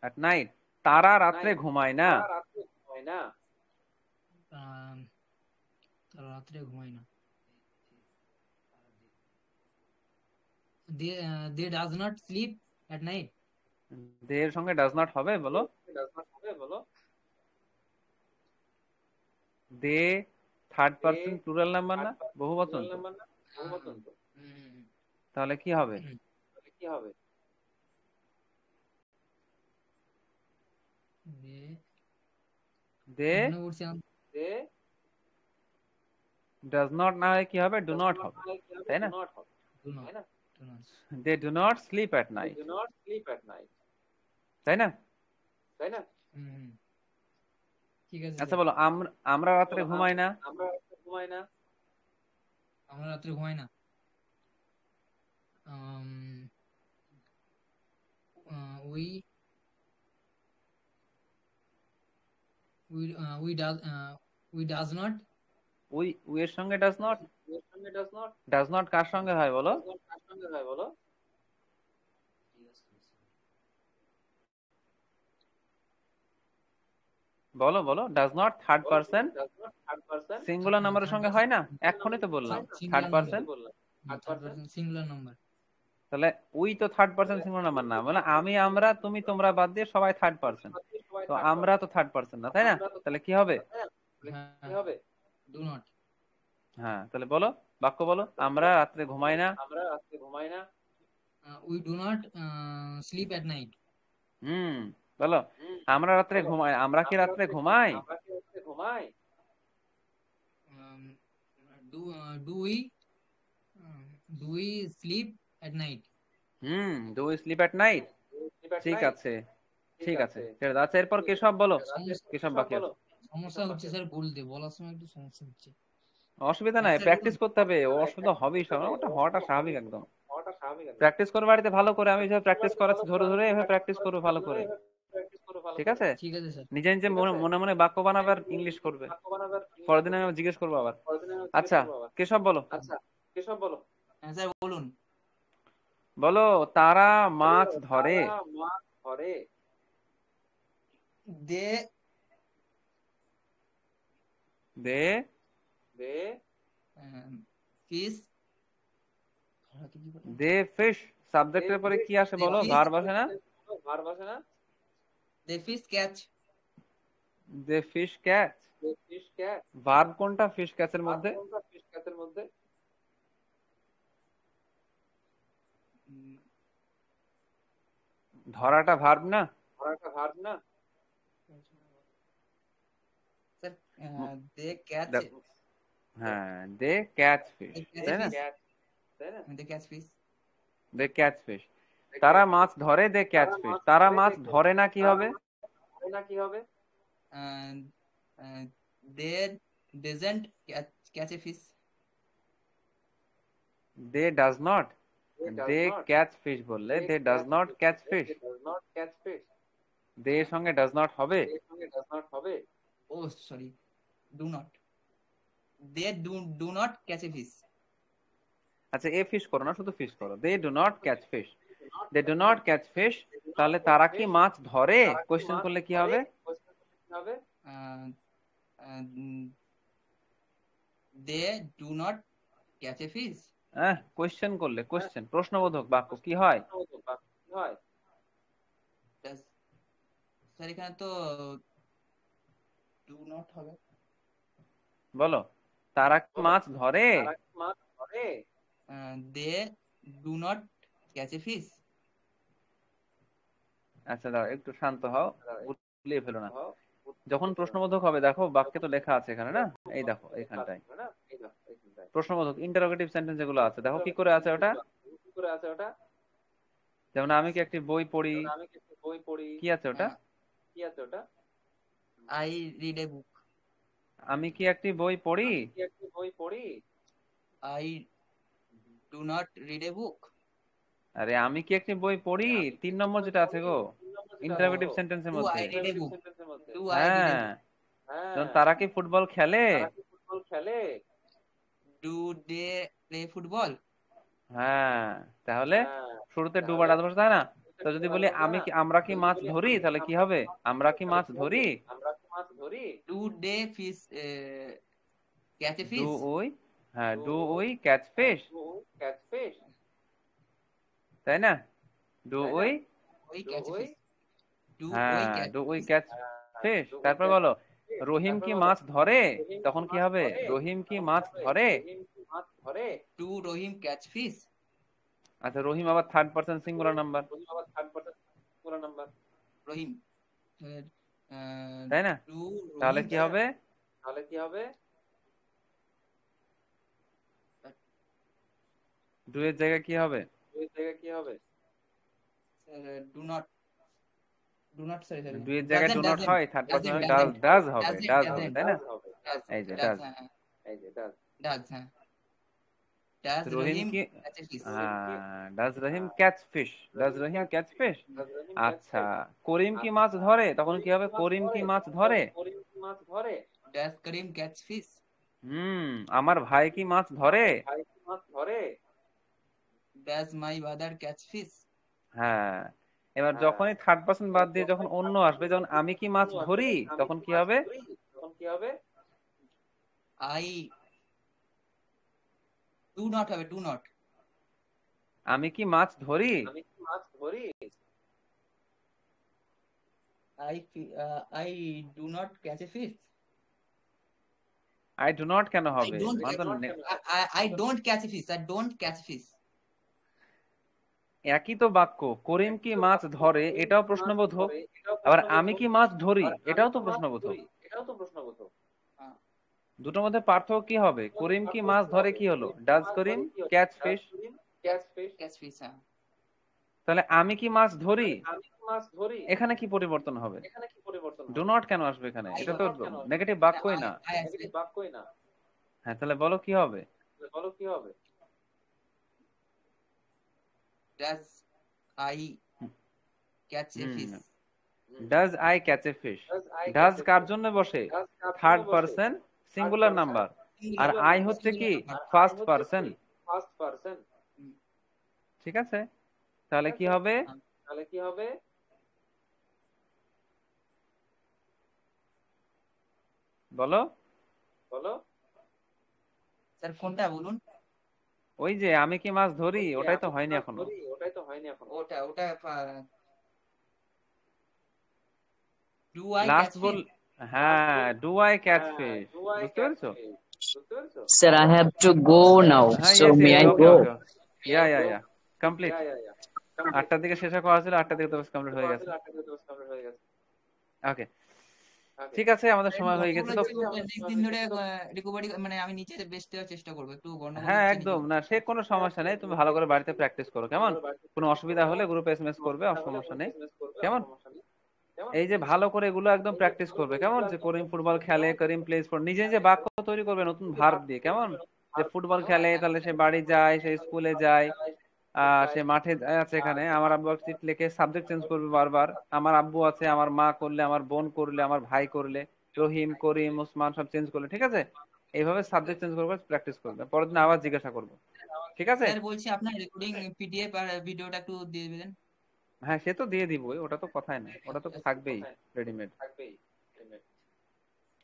At night. তারা রাত্রে ঘুমায় না। তারা রাত্রে ঘুমায় না। They does not sleep at night? দের সঙ্গে ডাজ নট হবে, বলো। They third person plural number না, বহুবচন তো। তাহলে কি হবে? দে ডাজ নট না হয় কি হবে? ডু নট হবে, তাই না? They do not sleep at night, তাই না? ঠিক আছে। আচ্ছা বলো, আমরা রাত্রে ঘুমাই না। আমরা রাত্রে ঘুমাই না। We we does we does not we এর সঙ্গে ডাজ নট, ডাজ নট কার সঙ্গে হয় বলো? বলো বলো, does not third person singular নাম্বারের সঙ্গে হয় না? এক্ষুনি তো বললাম থার্ড পারসন। Singular number. তাহলে উই তো থার্ড পারসন সিঙ্গুলার নাম্বার না, মানে আমি, আমরা, তুমি, তোমরা বাদ দিয়ে সবাই থার্ড পারসন। তো আমরা তো থার্ড পারসন না, তাই না? তাহলে কি হবে? Do not. হ্যাঁ, তাহলে বলো, বাক্য বলো। আমরা রাত্রে ঘুমাই না। We do not sleep at night. বলো, আমরা রাত্রে ঘুমাই, আমরা কি রাত্রে ঘুমাই? Do we slip at night? Do we slip at night. ঠিক আছে, ঠিক আছে, ছেড়ে দাও। আচ্ছা, এরপর কেশব বলো, কেশব বাকি আছে। সমস্যা হচ্ছে স্যার, বলতে বলার সময় একটু সমস্যা হচ্ছে। অসুবিধা নাই, প্র্যাকটিস করতে হবে। অসুবিধা হবেই, সব ওটা হওয়াটা স্বাভাবিক একদম। প্র্যাকটিস করো বাড়িতে ভালো করে। আমি যেভাবে প্র্যাকটিস করাচ্ছি ধরে ধরে এভাবে প্র্যাকটিস করো ভালো করে, ঠিক আছে? ঠিক আছে স্যার। নিজে নিজে মনে মনে বাক্য বানাবে আর ইংলিশ করবে। পরের দিন আমি জিজ্ঞেস করবো আবার। আচ্ছা, কেশব বলো। হ্যাঁ স্যার বলুন। বলো, তারা মাছ ধরে। They fish. They fish. সাবজেক্টের পরে কি আসে বলো? ভার্ব আসে না? They fish catch. They fish catch. Verb কোনটা ফিশ ক্যাচের মধ্যে? ধরাটা ভার্ব না? Sir they catch. হ্যাঁ, দে ক্যাচ ফিশ, তাই না? They catch fish. They catch fish. তারা মাছ ধরে, দে ক্যাচ ফিশ। তারা মাছ ধরে না, কি হবে? They doesn't catch a fish. They does not. They catch fish বললে they does not catch fish. They এর সঙ্গে ডাজ নট হবে। Oh sorry, do not. They do not catch a fish. আচ্ছা, এ ফিশ করো না, শুধু ফিশ করো। They do not catch fish. They do not catch fish. তাহলে তারা কি মাছ ধরে? কোশ্চেন করলে কি হবে? They do not catch a fish. Question করলে, কোশ্চেন প্রশ্নবোধক বাক্য কি হয়? স্যার এখানে তো ডু নট হবে। বলো, তারা কি মাছ ধরে? They do not catch a fish. আচ্ছা দাও, একটু শান্ত হও, গুলিয়ে ফেলো না। যখন প্রশ্নবোধক হবে, দেখো বাক্যে তো লেখা আছে এখানে না, এই দেখো এখানটায় প্রশ্নবোধক ইন্টারোগেটিভ সেন্টেন্স যেগুলো আছে, দেখো কি করে আছে ওটা। যেমন আমি কি একটি বই পড়ি, কি আছে ওটা? I read a book. আমি কি একটি বই পড়ি? I do not read a book. আরে আমি কি একটি বই পড়ি 3 নম্বর যেটা আছে গো ইন্টারোগেটিভ সেন্টেন্সের মধ্যে। I read a book. হ্যাঁ, যেমন তারা কি ফুটবল খেলে? Do they play football? হ্যাঁ, তাহলে শুরুতে ডু বা ডাজ বসে, তাই না? তো যদি বলি আমরা কি মাছ ধরি, তাহলে কি হবে? আমরা কি মাছ ধরি? Do they fish catch a do fish? We, হ্যাঁ, ডু উই ক্যাচ ফিশ, তাই না? Do we, we catch a fish. Do we হ্যাঁ, catch do we catch fish. তারপর বলো, রহিম কি মাছ ধরে? তখন কি হবে? রহিম কি মাছ ধরে? Do Rahim catch fish? আচ্ছা, রহিম আবার থার্ড পারসন সিঙ্গুলার নাম্বার, রহিম তাই না? ডু তাহলে রহিম কি হবে? ডু এর জায়গায় কি হবে? ডু নট সরি ডু এর জায়গায় ডু নট হয়, থার্ড পারসন ডাজ হবে, তাই না? এই যে ডাজ। ডাজ। হ্যাঁ, ডাজ রহিম রহিম কি, catch a fish? Does Rahim catch fish, does Rahim catch fish. আচ্ছা, করিম কি মাছ ধরে? তখন কি হবে? করিম কি মাছ ধরে? মাছ ধরে? Does Karim catch fish? আমার ভাই কি মাছ ধরে? ভাই কি মাছ ধরে? Does my brother catch fish? হ্যাঁ, এবার যখনই থার্ড পার্সন বাদ দিয়ে যখন অন্য আসবে, যেমন আমি কি মাছ ধরি, তখন কি হবে? তখন কি হবে? I do not have a do not. আমি কি মাছ ধরি? আমি কি মাছ ধরি? I do not catch a fish. I do not কেন I হবে? don't মানে তো I don't catch a fish. I don't catch fish. একই তো বাক্য। করিম কি মাছ ধরে এটাও প্রশ্নবোধক, আবার আমি কি মাছ ধরি এটাও তো প্রশ্নবোধক। এটাও তো প্রশ্নবোধক। দুটোর মধ্যে পার্থক্য কি হবে? করিম কি মাছ ধরে কি হলো? Does Karim catch fish? Catch fish. তাহলে আমি কি মাছ ধরি, আমি কি মাছ ধরি? এখানে কি পরিবর্তন হবে? এখানে কি পরিবর্তন ডু হবে? নট কেন আসবে এখানে? এটা তো নেগেটিভ I বাক্যই না। আসবে। নেগেটিভ বাক্যই না। হ্যাঁ, তাহলে বলো কি হবে? বলো কি হবে? Does I catch a fish? Does I catch a fish? Does কার জন্য বসে? থার্ড পার্সন সিঙ্গুলার নাম্বার, আর আই হচ্ছে কি ফার্স্ট পার্সন। First person. ঠিক আছে, তাহলে কি হবে? তাহলে কি হবে? বলো। বলো। স্যার কোনটা বলুন? ওই যে আমি কি মাছ ধরি, ওটাই তো হয়নি এখনো। ওটাই তো হয়নি এখন। ওটা do I last catch ball. fish? হ্যাঁ, ডু আই ক্যাচ ফিশ। বুঝতে পেরেছো? বুঝতে পেরেছো? Sir, I have to go now. হ্যাঁ, So yes may yes, I okay go? Okay. Yeah complete. 8টার দিকে শেষ করা হয়েছিল, 8টার দিকে তো কমপ্লিট হয়ে গেছে। কমপ্লিট হয়ে গেছে। ওকে, ঠিক আছে, আমাদের সময় হয়ে গেছে তো। নেক্সট দিন ধরে রিকভারি মানে আমি নিচে বেস্ট দেওয়ার চেষ্টা করবো, একটু গন্ডগোল হ্যাঁ হচ্ছে একদম নিচে। না, সে কোনো সমস্যা নেই, তুমি ভালো করে বাড়িতে প্র্যাকটিস করো, কেমন? কোনো অসুবিধা হলে গ্রুপে এসএমএস করবে, সমস্যা নেই, কেমন? এই যে ভালো করে এগুলো একদম প্র্যাকটিস করবে, কেমন? যে করিম ফুটবল খেলে, করিম প্লেস ফর, নিজে নিজে বাক্য তৈরি করবে নতুন ভার্ব দিয়ে, কেমন? যে ফুটবল খেলে, তাহলে সে বাড়ি যায়, সে স্কুলে যায়, সে মাঠে আছে, এখানে আমার আব্বু চিট লিখে সাবজেক্ট চেঞ্জ করবে বারবার। আমার আব্বু আছে, আমার মা করলে, আমার বোন করলে, আমার ভাই করলে, রহিম, করিম, ওসমান সব চেঞ্জ করলে, ঠিক আছে? এইভাবে সাবজেক্ট চেঞ্জ করবে, প্র্যাকটিস করবে, পরের দিন আবার জিজ্ঞাসা করবো, ঠিক আছে? স্যার বলছি আপনার রেকর্ডিং পিডিএফ আর ভিডিওটা একটু দিয়ে দিবেন। হ্যাঁ, সে তো দিয়ে দিবই, ওটা তো কথাই না, ওটা তো থাকবেই রেডিমেড।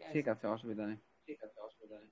ঠিক আছে, অসুবিধা নেই। ঠিক আছে, অসুবিধা নেই।